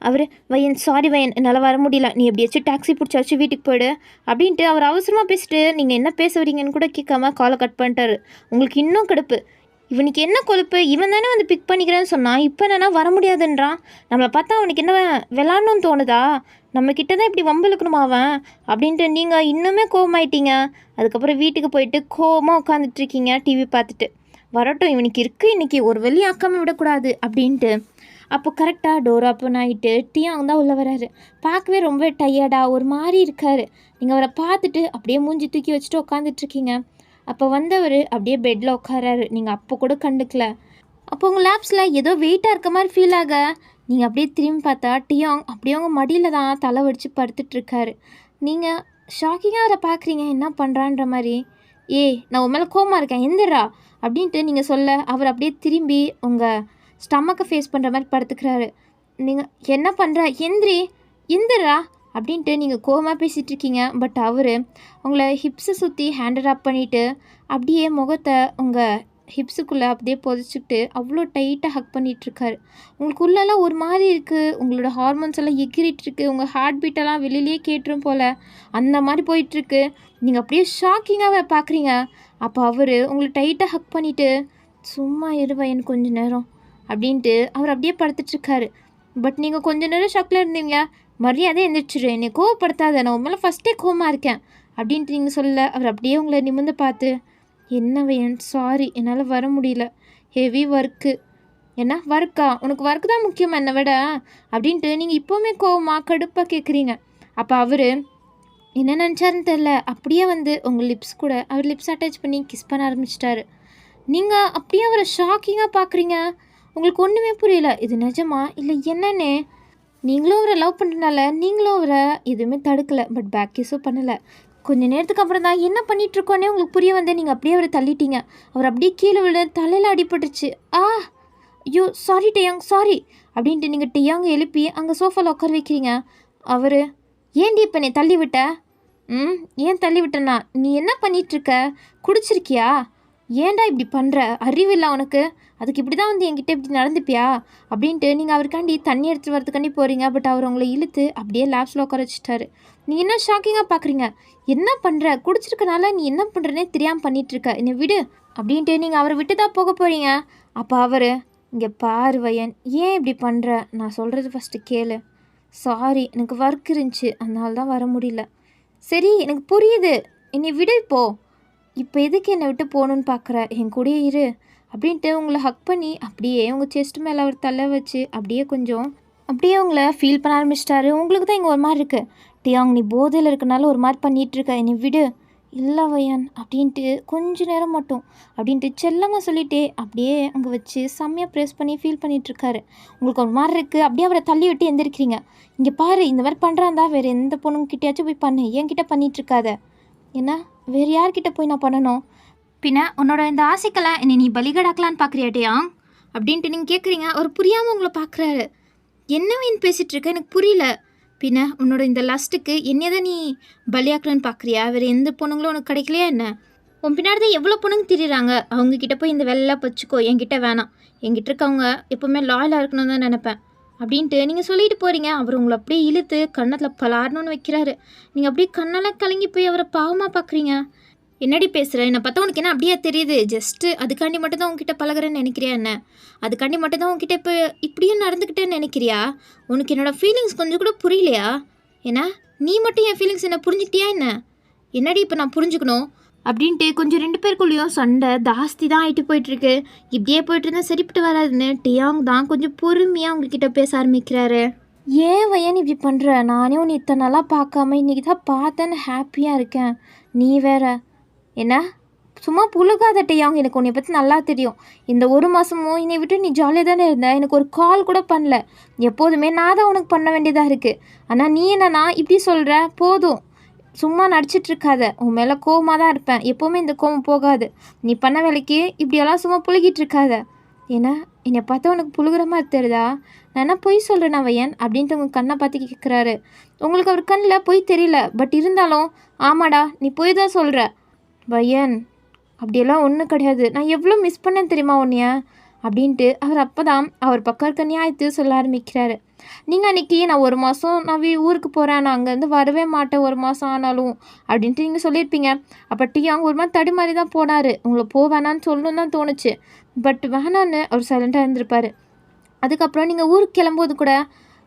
அவர் வயன் சாரி வயன் என்னால் வர முடியல, நீ எப்படியாச்சும் டாக்ஸி பிடிச்சாச்சு வீட்டுக்கு போய்டு அப்படின்ட்டு அவர் அவசரமாக பேசிட்டு நீங்கள் என்ன பேச வரீங்கன்னு கூட கேட்காம காலை கட் பண்ணிட்டாரு. உங்களுக்கு இன்னும் கடுப்பு. இவனுக்கு என்ன கொழுப்பு, இவன் தானே வந்து பிக் பண்ணிக்கிறேன்னு சொன்னான், இப்போ என்னன்னா வர முடியாதுன்றான். நம்மளை பார்த்தா அவனுக்கு என்ன விளாட்ணுன்னு தோணுதா, நம்மக்கிட்ட தான் இப்படி வம்பளுக்கணுமா அவன் அப்படின்ட்டு நீங்கள் இன்னுமே கோவமாயிட்டீங்க. அதுக்கப்புறம் வீட்டுக்கு போயிட்டு கோவமாக உட்காந்துட்ருக்கீங்க டிவி பார்த்துட்டு. வரட்டும் இவனுக்கு இருக்குது இன்றைக்கி ஒரு வெளி ஆக்காமல் விடக்கூடாது அப்படின்ட்டு. அப்போ கரெக்டாக டோர் ஓப்பன் ஆகிட்டு டியாங் தான் உள்ளே வராரு. பார்க்கவே ரொம்ப டயர்டாக ஒரு மாதிரி இருக்கார். நீங்கள் அவரை பார்த்துட்டு அப்படியே மூஞ்சி தூக்கி வச்சுட்டு உட்காந்துட்ருக்கீங்க. அப்போ வந்தவர் அப்படியே பெட்டில் உட்காராரு. நீங்கள் அப்போ கூட கண்டுக்கல. அப்போ உங்கள் லேப்ஸில் ஏதோ வெயிட்டாக இருக்க மாதிரி ஃபீல் ஆக நீங்கள் அப்படியே திரும்பி பார்த்தா டியாங் அப்படியே உங்கள் மடியில் தான் தலை வடித்து படுத்துட்ருக்காரு. நீங்கள் ஷாக்கிங்காக அவரை பார்க்குறீங்க என்ன பண்ணுறான்ற மாதிரி. நான் உன் மேலே கோவமாக இருக்கேன் எந்திரா அப்படின்ட்டு நீங்கள் சொல்ல அவர் அப்படியே திரும்பி உங்கள் ஸ்டமக்கை ஃபேஸ் பண்ணுற மாதிரி படுத்துக்கிறாரு. நீங்கள் என்ன பண்ணுற எந்திரா அப்படின்ட்டு நீங்கள் கோவமாக பேசிகிட்ருக்கீங்க. பட் அவர் உங்களை ஹிப்ஸை சுற்றி ஹேண்டர் அப் பண்ணிவிட்டு அப்படியே முகத்தை உங்கள் ஹிப்ஸுக்குள்ளே அப்படியே புதைச்சிக்கிட்டு அவ்வளோ டைட்டாக ஹக் பண்ணிகிட்ருக்காரு. உங்களுக்கு உள்ளெல்லாம் ஒரு மாதிரி இருக்குது, உங்களோட ஹார்மோன்ஸ் எல்லாம் எகிரிட்டுருக்கு, உங்கள் ஹார்ட் பீட்டெல்லாம் வெளியிலேயே கேட்டுரும் போல் அந்த மாதிரி போயிட்டுருக்கு. நீங்கள் அப்படியே ஷாக்கிங்காக பார்க்குறீங்க. அப்போ அவர் உங்களை டைட்டாக ஹக் பண்ணிவிட்டு சும்மா இருவையன் கொஞ்ச நேரம் அப்படின்ட்டு அவர் அப்படியே படுத்துட்ருக்காரு. பட் நீங்கள் கொஞ்ச நேரம் ஷாக்கில் இருந்தீங்க. மரியாதை எந்திரிச்சிடு, என்னை கோவப்படுத்தாத, நான் உன் மேலே ஃபஸ்ட்டே கோவமாக இருக்கேன் அப்படின்ட்டு நீங்கள் சொல்ல அவர் அப்படியே உங்களை நிமிர்ந்து பார்த்து என்ன வையன் சாரி என்னால் வர முடியல, ஹெவி ஒர்க்கு. என்ன ஒர்க்கா, உனக்கு ஒர்க்கு தான் முக்கியம் என்னை விட அப்படின்ட்டு நீங்கள் இப்போவுமே கோவமாக கடுப்பாக கேட்குறீங்க. அப்போ அவர் என்ன நினச்சாருன்னு தெரில, அப்படியே வந்து உங்கள் லிப்ஸ் கூட அவர் லிப்ஸ் அட்டாச் பண்ணி கிஸ் பண்ண ஆரம்பிச்சிட்டாரு. நீங்கள் அப்படியே அவரை ஷாக்கிங்காக பார்க்குறீங்க. உங்களுக்கு ஒன்றுமே புரியல, இது நிஜமா இல்லை என்னன்னே. நீங்களும் அவரை லவ் பண்ணுறதுனால நீங்களும் அவரை எதுவுமே தடுக்கலை, பட் பேக் கிஸும் பண்ணலை. கொஞ்சம் நேரத்துக்கு அப்புறம் தான் என்ன பண்ணிகிட்ருக்கோன்னே உங்களுக்கு புரிய வந்து நீங்கள் அப்படியே அவரை தள்ளிட்டீங்க. அவர் அப்படியே கீழே விழ தலையில் அடிபட்டுருச்சு. ஐயோ சாரி டியாங் சாரி அப்படின்ட்டு நீங்கள் டியாங்க எழுப்பி அங்கே சோஃபாவில் உட்கார வைக்கிறீங்க. அவர் ஏன்டி இப்போ நீ தள்ளி விட்ட? ஏன் தள்ளி விட்டேன்னா நீ என்ன பண்ணிகிட்ருக்க, குடிச்சிருக்கியா, ஏன்டா இப்படி பண்ணுற, அறிவில்லை உனக்கு, அதுக்கு இப்படி தான் வந்து என்கிட்ட இப்படி நடந்துப்பியா அப்படின்ட்டு நீங்கள் அவருக்காண்டி தண்ணி எடுத்துகிட்டு வரதுக்காண்டி போகிறீங்க. பட் அவர் உங்களை இழுத்து அப்படியே லேப்ஸில் உட்கார வச்சுட்டாரு. நீ என்ன ஷாக்கிங்காக பார்க்குறீங்க, என்ன பண்ணுற, குடிச்சிருக்கனால நீ என்ன பண்ணுறனே தெரியாமல் பண்ணிகிட்ருக்க, என்னை விடு அப்படின்ட்டு நீங்கள் அவரை விட்டு தான் போக போகிறீங்க. அப்போ அவர் இங்கே பாரு வயன் ஏன் இப்படி பண்ணுற, நான் சொல்கிறது ஃபஸ்ட்டு கேளு. சாரி எனக்கு ஒர்க் இருந்துச்சு அதனால தான் வர முடியல. சரி எனக்கு புரியுது, என்னை விடு இப்போ எதுக்கு என்னை விட்டு போகணுன்னு பார்க்குற, என் கூடயே இரு அப்படின்ட்டு உங்களை ஹக் பண்ணி அப்படியே உங்கள் செஸ்ட் மேலே அவர் தலை வச்சு அப்படியே கொஞ்சம் அப்படியே உங்களை ஃபீல் பண்ண ஆரம்பிச்சிட்டாரு. உங்களுக்கு தான் இங்கே ஒரு மாதிரி இருக்குது. டியாங் நீ போதையில் இருக்கனால ஒரு மாதிரி பண்ணிகிட்ருக்க, என்னை விடு. இல்லை வையன் அப்படின்ட்டு கொஞ்ச நேரம் மட்டும் அப்படின்ட்டு செல்லமாக சொல்லிகிட்டே அப்படியே அங்கே வச்சு செம்மையாக ப்ரெஸ் பண்ணி ஃபீல் பண்ணிகிட்ருக்காரு. உங்களுக்கு ஒரு மாதிரி இருக்குது. அப்படியே அவரை தள்ளி விட்டு எந்திரிக்கிறீங்க. இங்கே பாரு இந்த மாதிரி பண்ணுறாந்தா வேறு எந்த பொண்ணுங்கிட்டையாச்சும் போய் பண்ணு, என்கிட்ட பண்ணிகிட்ருக்காத. ஏன்னா வேறு யார்கிட்ட போய் நான் பண்ணணும், பின்ன உன்னோட இந்த ஆசைக்கெல்லாம் என்னை நீ பலிகடாக்கலான்னு பார்க்குறியாட்டியா அப்படின்ட்டு நீங்கள் கேட்குறீங்க. அவர் புரியாமல் உங்களை பார்க்குறாரு. என்னவேன்னு பேசிகிட்ருக்க எனக்கு புரியல. பின்ன உன்னோட இந்த லஸ்ட்டுக்கு என்னையை தான் நீ பலியாக்கலான்னு பார்க்குறியா, வேறு எந்த பொண்ணுங்களும் உனக்கு கிடைக்கலையா என்ன? உன் பின்னாடி தான் எவ்வளோ பொண்ணுங்க திரிகிறாங்க, அவங்கக்கிட்ட போய் இந்த வெள்ளை வச்சுக்கோ, என்கிட்ட வேணாம், என்கிட்ட இருக்கவங்க எப்போவுமே லாயலாக இருக்கணும்னு தான் நினைப்பேன் அப்படின்ட்டு நீங்கள் சொல்லிட்டு போகிறீங்க. அவர் உங்களை அப்படியே இழுத்து கன்னத்தில் பலாரணும்னு வைக்கிறாரு. நீங்கள் அப்படியே கண்ணெல்லாம் கலங்கி போய் அவரை பாவமாக பார்க்குறீங்க. என்னடி பேசுகிற, என்னை பார்த்தா உனக்கு என்ன அப்படியே தெரியுது, ஜஸ்ட்டு அதுக்காண்டி மட்டும் தான் உங்ககிட்ட பழகிறேன்னு நினைக்கிறியா என்ன, அதுக்காண்டி மட்டும் தான் உங்ககிட்ட இப்போ இப்படியும் நடந்துக்கிட்டேன்னு நினைக்கிறியா, உனக்கு என்னோடய ஃபீலிங்ஸ் கொஞ்சம் கூட புரியலையா? ஏன்னா நீ மட்டும் என் ஃபீலிங்ஸ் என்ன புரிஞ்சுக்கிட்டியா என்ன, என்னடி இப்போ நான் புரிஞ்சுக்கணும் அப்படின்ட்டு கொஞ்சம் ரெண்டு பேருக்குள்ளேயும் சண்டை ஜாஸ்தி தான் ஆகிட்டு போயிட்டுருக்கு. இப்படியே போயிட்டு இருந்தால் சரிப்பட்டு வராதுன்னு டியாங் தான் கொஞ்சம் பொறுமையாக அவங்கக்கிட்ட பேச ஆரம்பிக்கிறாரு. ஏன் வையன் இப்படி பண்ணுற, நானே உன்னை இத்தனை நாளாக பார்க்காம இன்றைக்கி தான் பார்த்தேன்னு ஹாப்பியாக இருக்கேன், நீ வேற என்ன சும்மா புழுகாத டியாங், எனக்கு உன்னை பற்றி நல்லா தெரியும். இந்த ஒரு மாதமும் என்னை விட்டு நீ ஜாலியாக தானே இருந்த, எனக்கு ஒரு கால் கூட பண்ணல. எப்போதுமே நான் தான் உனக்கு பண்ண வேண்டியதாக இருக்குது. ஆனால் நீ என்னன்னா இப்படி சொல்கிற, போதும் சும்மா நடிச்சிட்ருக்காத, உன் மேலே கோவமாக தான் இருப்பேன், எப்போவுமே இந்த கோவம் போகாது. நீ பண்ண வேலைக்கு இப்படியெல்லாம் சும்மா புழுகிட்டு இருக்காத. ஏன்னா என்னை பார்த்தா உனக்கு புழுகிற மாதிரி தெரியுதா, நான் என்ன பொய் சொல்கிறேன்னா வையன் அப்படின்ட்டு உங்கள் கண்ணை பார்த்து கேட்குறாரு. உங்களுக்கு அவர் கண்ணில் பொய் தெரியல, பட் இருந்தாலும் ஆமாடா நீ பொய் தான் சொல்கிற வையன், அப்படியெல்லாம் ஒன்றும் கிடையாது, நான் எவ்வளோ மிஸ் பண்ணேன்னு தெரியுமா உன்னைய அப்படின்ட்டு அவர் அப்போ தான் அவர் பக்கம் இருக்க நியாயத்தை சொல்ல ஆரம்பிக்கிறாரு. நீங்கள் அன்றைக்கி நான் 1 மாதம் நான் ஊருக்கு போகிறேன், நான் அங்கேருந்து வரவே மாட்டேன் 1 மாதம் ஆனாலும் அப்படின்ட்டு நீங்கள் சொல்லியிருப்பீங்க. அப்போ டியாங் ஒரு மாதிரி தடுமாறி தான் போனார். உங்களை வேணான்னு சொல்லணும்னு தான் தோணுச்சு, பட் வேணான்னு அவர் சைலண்ட்டாக இருந்திருப்பார். அதுக்கப்புறம் நீங்கள் ஊருக்கு கிளம்போது கூட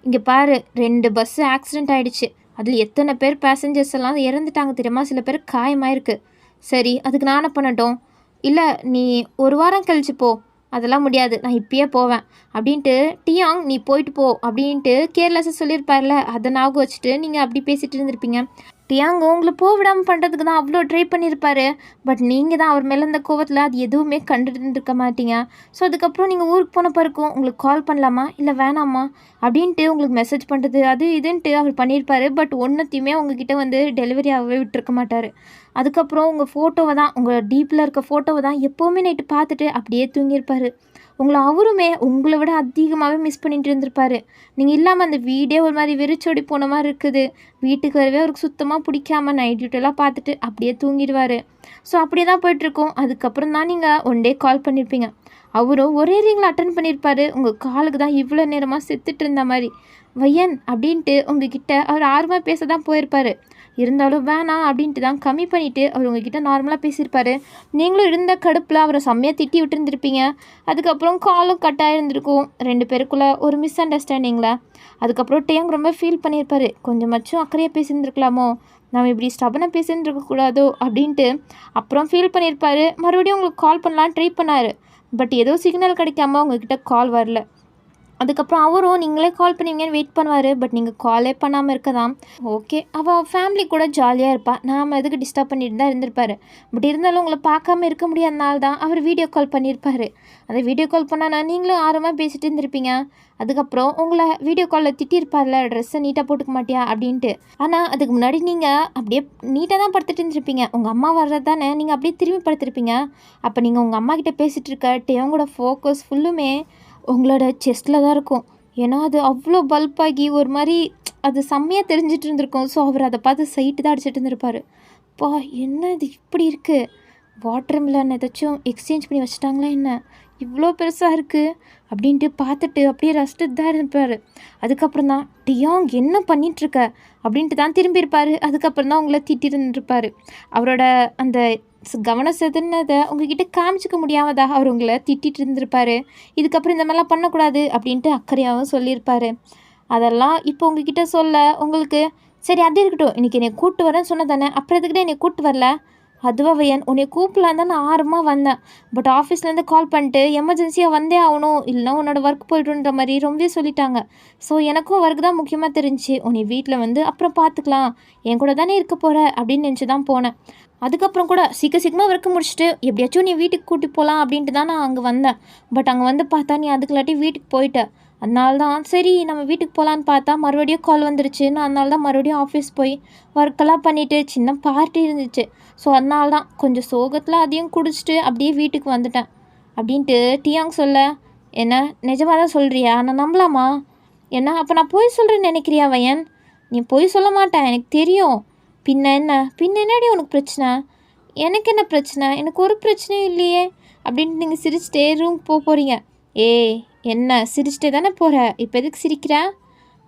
இங்கே பாரு 2 பஸ்ஸு ஆக்சிடெண்ட் ஆகிடுச்சு, அதில் எத்தனை பேர் பேசஞ்சர்ஸ் எல்லாம் இறந்துட்டாங்க தெரியுமா, சில பேர் காயமாயிருக்கு. சரி அதுக்கு நான் என்ன பண்ணட்டும், இல்லை நீ 1 வாரம் கழிச்சு போ, அதெல்லாம் முடியாது நான் இப்பயே போவேன் அப்படின்ட்டு டியாங் நீ போயிட்டு போ அப்படின்ட்டு கேர்லெஸ்ஸாக சொல்லியிருப்பார்ல, அதை ஞாபகம் வச்சுட்டு நீங்கள் அப்படி பேசிகிட்டு இருந்திருப்பீங்க. டியாங் உங்களை விடாமல் பண்ணுறதுக்கு தான் அவ்வளோ ட்ரை பண்ணியிருப்பார். பட் நீங்கள் தான் அவர் மேலே இந்த கோவத்தில் அது எதுவுமே கண்டுருக்க மாட்டீங்க. ஸோ அதுக்கப்புறம் நீங்கள் ஊருக்கு போன பிறக்கும் உங்களுக்கு கால் பண்ணலாமா இல்லை வேணாமா அப்படின்ட்டு உங்களுக்கு மெசேஜ் பண்ணுறது அது இதுன்ட்டு அவர் பண்ணியிருப்பார். பட் ஒன்றுத்தையுமே உங்ககிட்ட வந்து டெலிவரி ஆகவே விட்டுருக்க மாட்டார். அதுக்கப்புறம் உங்கள் ஃபோட்டோவை தான், உங்கள் டீப்பில் இருக்க ஃபோட்டோவை தான் எப்போவுமே நைட்டு பார்த்துட்டு அப்படியே தூங்கியிருப்பார். உங்களை அவருமே உங்களை விட அதிகமாகவே மிஸ் பண்ணிட்டு இருந்திருப்பார். நீங்கள் இல்லாமல் அந்த வீடே ஒரு மாதிரி வெறிச்சோடி போன மாதிரி இருக்குது. வீட்டுக்கு வரவே அவருக்கு சுத்தமாக பிடிக்காம நைட் டியூட்டியெல்லாம் பார்த்துட்டு அப்படியே தூங்கிடுவார். ஸோ அப்படியே தான் போய்ட்டுருக்கோம். அதுக்கப்புறம் தான் நீங்கள் ஒன் டே கால் பண்ணியிருப்பீங்க. அவரும் ஒரே ரிங்கில் அட்டன் பண்ணியிருப்பார். உங்கள் காலுக்கு தான் இவ்வளோ நேரமாக செத்துட்டு இருந்த மாதிரி. வையன் அப்படின்ட்டு உங்ககிட்ட அவர் ஆர்வமாக பேச தான் போயிருப்பார். இருந்தாலும் வேணாம் அப்படின்ட்டு தான் கம்மி பண்ணிவிட்டு அவர் உங்ககிட்ட நார்மலாக பேசியிருப்பார். நீங்களும் இருந்த கடுப்பில் அவரை செம்மையாக திட்டி விட்டுருந்துருப்பீங்க. அதுக்கப்புறம் காலும் கட்டாக இருந்திருக்கும் 2 பேருக்குள்ளே ஒரு மிஸ் அண்டர்ஸ்டாண்டிங்கில். அதுக்கப்புறம் டியாங் ரொம்ப ஃபீல் பண்ணியிருப்பார். கொஞ்சமாச்சும் அக்கறையாக பேசியிருந்துருக்கலாமோ, நம்ம இப்படி ஸ்டபனாக பேசியிருந்துருக்கக்கூடாதோ அப்படின்ட்டு அப்புறம் ஃபீல் பண்ணியிருப்பார். மறுபடியும் உங்களுக்கு கால் பண்ணலான்னு ட்ரை பண்ணார். பட் ஏதோ சிக்னல் கிடைக்காம உங்ககிட்ட கால் வரல. அதுக்கப்புறம் அவரும் நீங்களே கால் பண்ணுவீங்கன்னு வெயிட் பண்ணுவார். பட் நீங்கள் காலே பண்ணாமல் இருக்க தான் ஓகே. அவள் ஃபேமிலி கூட ஜாலியாக இருப்பாள், நாம் எதுக்கு டிஸ்டர்ப் பண்ணிட்டு தான் இருந்திருப்பார். பட் இருந்தாலும் உங்களை பார்க்காம இருக்க முடியாதனால தான் அவர் வீடியோ கால் பண்ணியிருப்பார். அந்த வீடியோ கால் பண்ணால் நீங்களும் ஆர்வமாக பேசிகிட்டு இருந்திருப்பீங்க. அதுக்கப்புறம் உங்களை வீடியோ காலில் திட்டியிருப்பார்ல, ட்ரெஸ்ஸை நீட்டாக போட்டுக்க மாட்டியா அப்படின்ட்டு. ஆனால் அதுக்கு முன்னாடி நீங்கள் அப்படியே நீட்டாக தான் படுத்துட்டு இருந்திருப்பீங்க. உங்கள் அம்மா வர்றது தானே நீங்கள் அப்படியே திரும்பி படுத்திருப்பீங்க. அப்போ நீங்கள் உங்கள் அம்மா கிட்டே பேசிகிட்டு இருக்க டியாங்கோட ஃபோக்கஸ் ஃபுல்லுமே உங்களோட செஸ்ட்டில் தான் இருக்கும். ஏன்னா அது அவ்வளோ பல்பாகி ஒரு மாதிரி அது செம்மையாக தெரிஞ்சிட்டு இருந்திருக்கும். ஸோ அவர் அதை பார்த்து சைட்டு தான் அடிச்சிட்டு இருந்திருப்பார். பா என்ன இது இப்படி இருக்குது, வாட்டர் மிலன் ஏதாச்சும் எக்ஸ்சேஞ்ச் பண்ணி வச்சுட்டாங்களா என்ன, இவ்வளோ பெருசாக இருக்குது அப்படின்ட்டு பார்த்துட்டு அப்படியே ரசிட்டு தான் இருப்பார். அதுக்கப்புறம் தான் டியாங் என்ன பண்ணிகிட்ருக்க அப்படின்ட்டு தான் திரும்பியிருப்பார். அதுக்கப்புறம் தான் உங்களை திட்டிருந்துருப்பார். அவரோட அந்த கவனம் செதுனதை உங்ககிட்ட காமிச்சிக்க முடியாமதாக அவர் உங்களை திட்டிகிட்டு இருந்திருப்பார். இதுக்கப்புறம் இந்த மாதிரிலாம் பண்ணக்கூடாது அப்படின்ட்டு அக்கறையாகவும் சொல்லியிருப்பார். அதெல்லாம் இப்போ உங்ககிட்ட சொல்ல உங்களுக்கு சரி அது இருக்கட்டும், இன்றைக்கி என்னை கூப்பிட்டு வரேன்னு சொன்ன தானே, அப்புறம் எதுக்கிட்ட என்னை கூப்பிட்டு வரல. அதுவா வையன், உன்னை கூப்பிடலாம் தான் நான் ஆர்வமாக வந்தேன். பட் ஆஃபீஸ்லேருந்து கால் பண்ணிட்டு எமர்ஜென்சியாக வந்தே ஆகணும், இல்லைனா உன்னோட ஒர்க் போய்ட்டுன்ற மாதிரி ரொம்பவே சொல்லிட்டாங்க. ஸோ எனக்கும் ஒர்க் தான் முக்கியமாக தெரிஞ்சு உன்னை வீட்டில் வந்து அப்புறம் பார்த்துக்கலாம், என் கூட தானே இருக்க போகிற அப்படின்னு நினச்சி தான் போனேன். அதுக்கப்புறம் கூட சீக்கிரமாக ஒர்க்கு முடிச்சுட்டு எப்படியாச்சும் நீ வீட்டுக்கு கூட்டி போகலாம் அப்படின்ட்டு தான் நான் அங்கே வந்தேன். பட் அங்கே வந்து பார்த்தா நீ அதுக்குள்ளாட்டி வீட்டுக்கு போயிட்ட. அதனால தான் சரி நம்ம வீட்டுக்கு போகலான்னு பார்த்தா மறுபடியும் கால் வந்துருச்சு. நான் அதனால தான் மறுபடியும் ஆஃபீஸ் போய் ஒர்க்கெல்லாம் பண்ணிவிட்டு சின்ன பார்ட்டி இருந்துச்சு. ஸோ அதனால தான் கொஞ்சம் சோகத்தில் அதையும் குடிச்சிட்டு அப்படியே வீட்டுக்கு வந்துட்டேன் அப்படின்ட்டு டியாங் சொல்ல, என்ன நிஜமாக தான் சொல்கிறியா, நான் நம்பலாமா? என்ன அப்போ நான் பொய் சொல்கிறேன்னு நினைக்கிறியா வையன்? நீ பொய் சொல்ல மாட்டேன் எனக்கு தெரியும். பின்ன என்னடி உனக்கு பிரச்சனை? எனக்கு என்ன பிரச்சனை, எனக்கு ஒரு பிரச்சனையும் இல்லையே அப்படின்ட்டு நீங்கள் சிரிச்சிட்டே ரூம் போகிறீங்க. ஏய் என்ன சிரிச்சிட்டே தானே போகிற, இப்போ எதுக்கு சிரிக்கிற?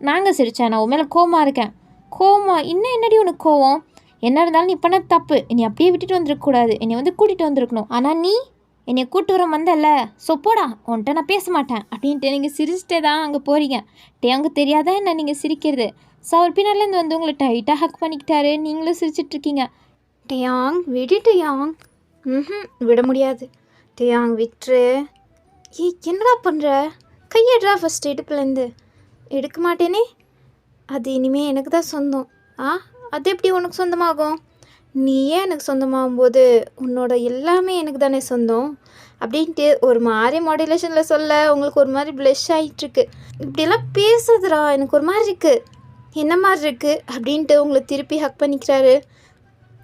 நாங்கள் சிரித்தேன், நான் உன் மேலே கோவமாக இருக்கேன். கோவமா? இன்னும் என்னடி உனக்கு கோவம்? என்ன இருந்தாலும் நீ பண்ண தப்பு, என்னை அப்படியே விட்டுட்டு வந்துருக்கக்கூடாது, என்னை வந்து கூட்டிகிட்டு வந்திருக்கணும். ஆனால் நீ என்னை கூப்பிட்டு வர வந்தல்ல, ஸோ போடா உன்கிட்ட நான் பேச மாட்டேன் அப்படின்ட்டு நீங்கள் சிரிச்சிட்டே தான் அங்கே போகிறீங்க. அங்கே தெரியாதா என்ன நீங்கள் சிரிக்கிறது? ஸோ அவர் பின்னாலேருந்து வந்து உங்களை டைட்டாக ஹக் பண்ணிக்கிட்டாரு, நீங்களும் சிரிச்சிட்ருக்கீங்க. டியாங் விடு டியாங். விட முடியாது டியாங், விட்டுரு. என்னடா பண்ணுற, கையெடுறா ஃபஸ்ட் இடுப்புலேருந்து. எடுக்க மாட்டேனே, அது இனிமேல் எனக்கு தான் சொந்தம். அது எப்படி உனக்கு சொந்தமாகும்? நீயே எனக்கு சொந்தமாகும்போது உன்னோட எல்லாமே எனக்கு தானே சொந்தம் அப்படின்ட்டு ஒரு மாதிரி மாடுலேஷனில் சொல்ல உங்களுக்கு ஒரு மாதிரி ப்ளஷ் ஆகிட்டுருக்கு. இப்படியெல்லாம் பேசுதுடா, எனக்கு ஒரு மாதிரி இருக்குது. என்ன மாதிரி இருக்குது அப்படின்ட்டு உங்களை திருப்பி ஹக் பண்ணிக்கிறாரு.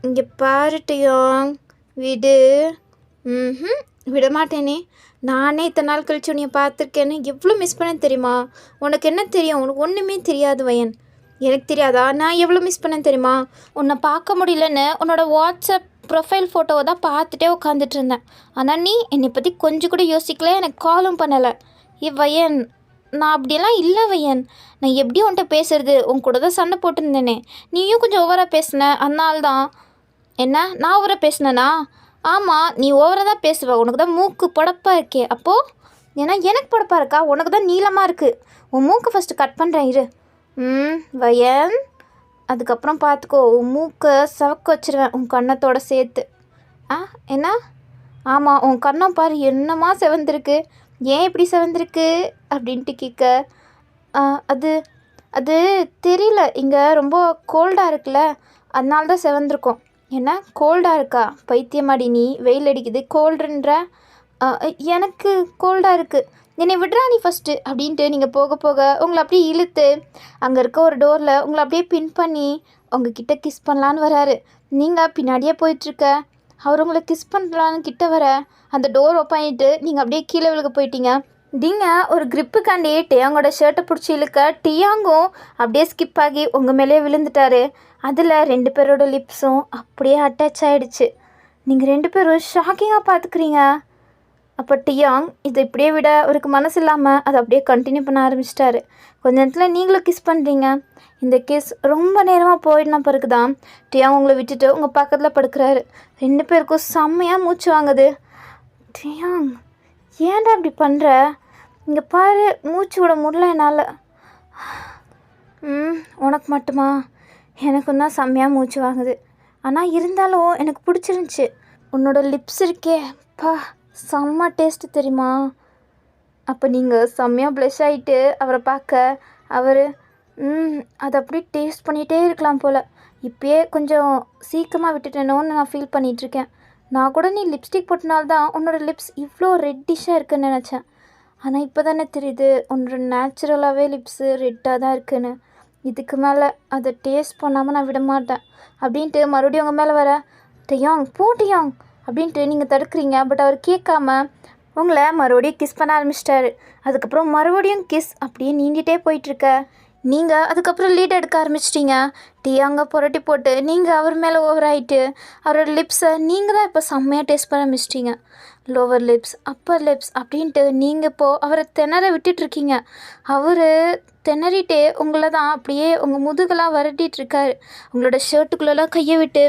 இங்கே பாரு டியாங், விடு. விட மாட்டேனே, நானே இத்தனை நாள் கழிச்சு உன்னை பார்த்துருக்கேன்னு எவ்வளோ மிஸ் பண்ண தெரியுமா? உனக்கு என்ன தெரியும்? உனக்கு ஒன்றுமே தெரியாது வையன். எனக்கு தெரியாதா நான் எவ்வளோ மிஸ் பண்ணேன் தெரியுமா? உன்னை பார்க்க முடியலன்னு உன்னோட வாட்ஸ்அப் ப்ரொஃபைல் ஃபோட்டோவை தான் பார்த்துட்டே உட்காந்துட்டு இருந்தேன். ஆனால் நீ என்னை பற்றி கொஞ்சம் கூட யோசிக்கல, எனக்கு காலும் பண்ணலை. வயன், நான் அப்படியெல்லாம் இல்லை வயன். நான் எப்படி உன்கிட்ட பேசுறது? உன் கூட தான் சண்டை போட்டுருந்தேனே, நீயும் கொஞ்சம் ஓவராக பேசின, அதனால்தான். என்ன, நான் ஓவராக பேசினேனா? ஆமாம், நீ ஓவராக தான் பேசுவ. உனக்கு தான் மூக்கு புடப்பாக இருக்கே. அப்போது ஏன்னா எனக்கு புடப்பாக இருக்கா? உனக்கு தான் நீளமாக இருக்குது. உன் மூக்கு ஃபஸ்ட்டு கட் பண்ணுறேன் இரு. வயன், அதுக்கப்புறம் பார்த்துக்கோ, உன் மூக்கை சவக்க வச்சிருவேன் உன் கன்னத்தோட சேர்த்து. என்ன? ஆமாம், உன் கண்ணம் பாரு என்னமா செவந்திருக்கு. ஏன் இப்படி செவந்திருக்கு அப்படின்ட்டு கேட்க, அது அது தெரியல, இங்கே ரொம்ப கோல்டாக இருக்குல்ல, அதனால தான் செவந்திருக்கோம். என்ன கோல்டாக இருக்கா? பைத்தியமாடி நீ, வெயில் அடிக்குது கோல்டுன்ற. எனக்கு கோல்டாக இருக்குது, என்னை விட்றா நீ ஃபஸ்ட்டு அப்படின்ட்டு நீங்கள் போக போக உங்களை அப்படியே இழுத்து அங்கே இருக்க ஒரு டோரில் உங்களை அப்படியே பின் பண்ணி உங்ககிட்ட கிஸ் பண்ணலான்னு வராரு. நீங்கள் பின்னாடியே போயிட்டுருக்க. அவர் உங்களை கிஸ் பண்ணலான்னு கிட்ட வர அந்த டோர் ஓப்பன் பண்ணிட்டு நீங்கள் அப்படியே கீழே விழுக போயிட்டீங்க. நீங்கள் ஒரு கிரிப்புக்காண்டி டியாங்கோட ஷர்ட்டை பிடிச்சி இழுக்க டியாங்கும் அப்படியே ஸ்கிப் ஆகி உங்கள் மேலே விழுந்துட்டாரு. அதில் 2 பேரோட லிப்ஸும் அப்படியே அட்டாச் ஆகிடுச்சு. நீங்கள் 2 பேரும் ஷாக்கிங்காக பார்த்துக்குறீங்க. அப்போ டியாங் இதை இப்படியே விட அவருக்கு மனசு இல்லாமல் அதை அப்படியே கண்டினியூ பண்ண ஆரம்பிச்சிட்டாரு. கொஞ்ச நேரத்தில் நீங்களும் கிஸ் பண்ணுறீங்க. இந்த கிஸ் ரொம்ப நேரமாக போயிடன பிறகு தான் டியாங் உங்களை விட்டுட்டு உங்கள் பக்கத்தில் படுக்கிறாரு. 2 பேருக்கும் செம்மையாக மூச்சு வாங்குது. டியாங், ஏன்டா இப்படி பண்ணுற? இங்கே பாரு, மூச்சு விட முடியல என்னால். உனக்கு மட்டுமா? எனக்கும் தான் செம்மையாக மூச்சு வாங்குது. ஆனால் இருந்தாலும் எனக்கு பிடிச்சிருந்துச்சி. உன்னோட லிப்ஸ் இருக்கே பா, செம்ம டேஸ்ட்டு தெரியுமா? அப்போ நீங்கள் செம்மையாக ப்ளஷ் ஆகிட்டு அவரை பார்க்க அவர் அதை அப்படியே டேஸ்ட் பண்ணிகிட்டே இருக்கலாம் போல். இப்போயே கொஞ்சம் சீக்கிரமாக விட்டுட்டேனோன்னு நான் ஃபீல் பண்ணிகிட்ருக்கேன். நான் கூட நீ லிப்ஸ்டிக் போட்டனால்தான் உன்னோட லிப்ஸ் இவ்வளோ ரெட்டிஷாக இருக்குன்னு நினச்சேன். ஆனால் இப்போ தானே தெரியுது உன்னோட நேச்சுரலாகவே லிப்ஸு ரெட்டாக தான் இருக்குன்னு. இதுக்கு மேலே அதை டேஸ்ட் பண்ணாமல் நான் விட மாட்டேன் அப்படின்ட்டு மறுபடியும் உங்கள் மேலே வர. டியாங் போ டியாங் அப்படின்ட்டு நீங்கள் தடுக்கிறீங்க. பட் அவர் கேட்காம உங்களை மறுபடியும் கிஸ் பண்ண ஆரம்பிச்சிட்டாரு. அதுக்கப்புறம் மறுபடியும் கிஸ் அப்படியே நீண்டிகிட்டே போயிட்டுருக்க. நீங்கள் அதுக்கப்புறம் லீட் எடுக்க ஆரம்பிச்சிட்டிங்க. டியாங்க புரட்டி போட்டு நீங்கள் அவர் மேலே ஓவர் ஆகிட்டு அவரோட லிப்ஸை நீங்கள் தான் இப்போ செம்மையாக டேஸ்ட் பண்ண ஆரம்பிச்சிட்டிங்க. லோவர் லிப்ஸ், அப்பர் லிப்ஸ் அப்படின்ட்டு நீங்கள் இப்போது அவரை திணற விட்டுட்ருக்கீங்க. அவர் திணறிட்டே உங்களை தான் அப்படியே உங்கள் முதுகெல்லாம் வரட்டிகிட்ருக்காரு. உங்களோட ஷர்ட்டுக்குள்ளெல்லாம் கையை விட்டு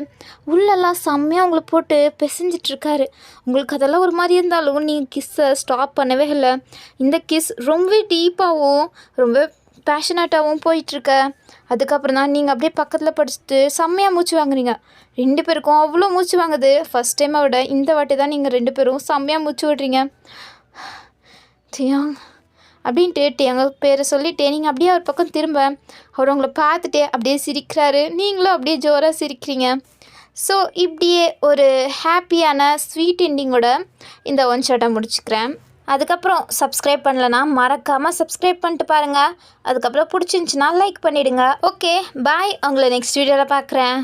உள்ளெல்லாம் செம்மையாக உங்களை போட்டு பிசைஞ்சிட்ருக்காரு. உங்களுக்கு அதெல்லாம் ஒரு மாதிரி இருந்தாலும் நீங்கள் கிஸ்ஸை ஸ்டாப் பண்ணவே இல்லை. இந்த கிஸ் ரொம்ப டீப்பாகவும் ரொம்ப பேஷனேட்டாகவும் போயிட்டுருக்க. அதுக்கப்புறம் தான் நீங்கள் அப்படியே பக்கத்தில் படிச்சுட்டு செம்மையாக மூச்சு வாங்குறீங்க. 2 பேருக்கும் அவ்வளோ மூச்சு வாங்குது. ஃபஸ்ட் டைமை விட இந்த வாட்டி தான் நீங்கள் 2 பேரும் செம்மையாக மூச்சு விடுறீங்க. டியாங் அப்படின்ட்டு டியாங்க பேரை சொல்லிட்டே நீங்கள் அப்படியே அவர் பக்கம் திரும்ப அவர் உங்களை பார்த்துட்டே அப்படியே சிரிக்கிறாரு. நீங்களும் அப்படியே ஜோராக சிரிக்கிறீங்க. ஸோ இப்படியே ஒரு ஹாப்பியான ஸ்வீட் எண்டிங்கோட இந்த ஒன் ஷாட்டை முடிச்சுக்கிறேன். அதுக்கப்புறம் சப்ஸ்கிரைப் பண்ணலன்னா மறக்காமல் சப்ஸ்கிரைப் பண்ணிட்டு பாருங்கள். அதுக்கப்புறம் பிடிச்சிருந்துச்சின்னா லைக் பண்ணிவிடுங்க. ஓகே பாய், உங்களை நெக்ஸ்ட் வீடியோவில் பார்க்குறேன்.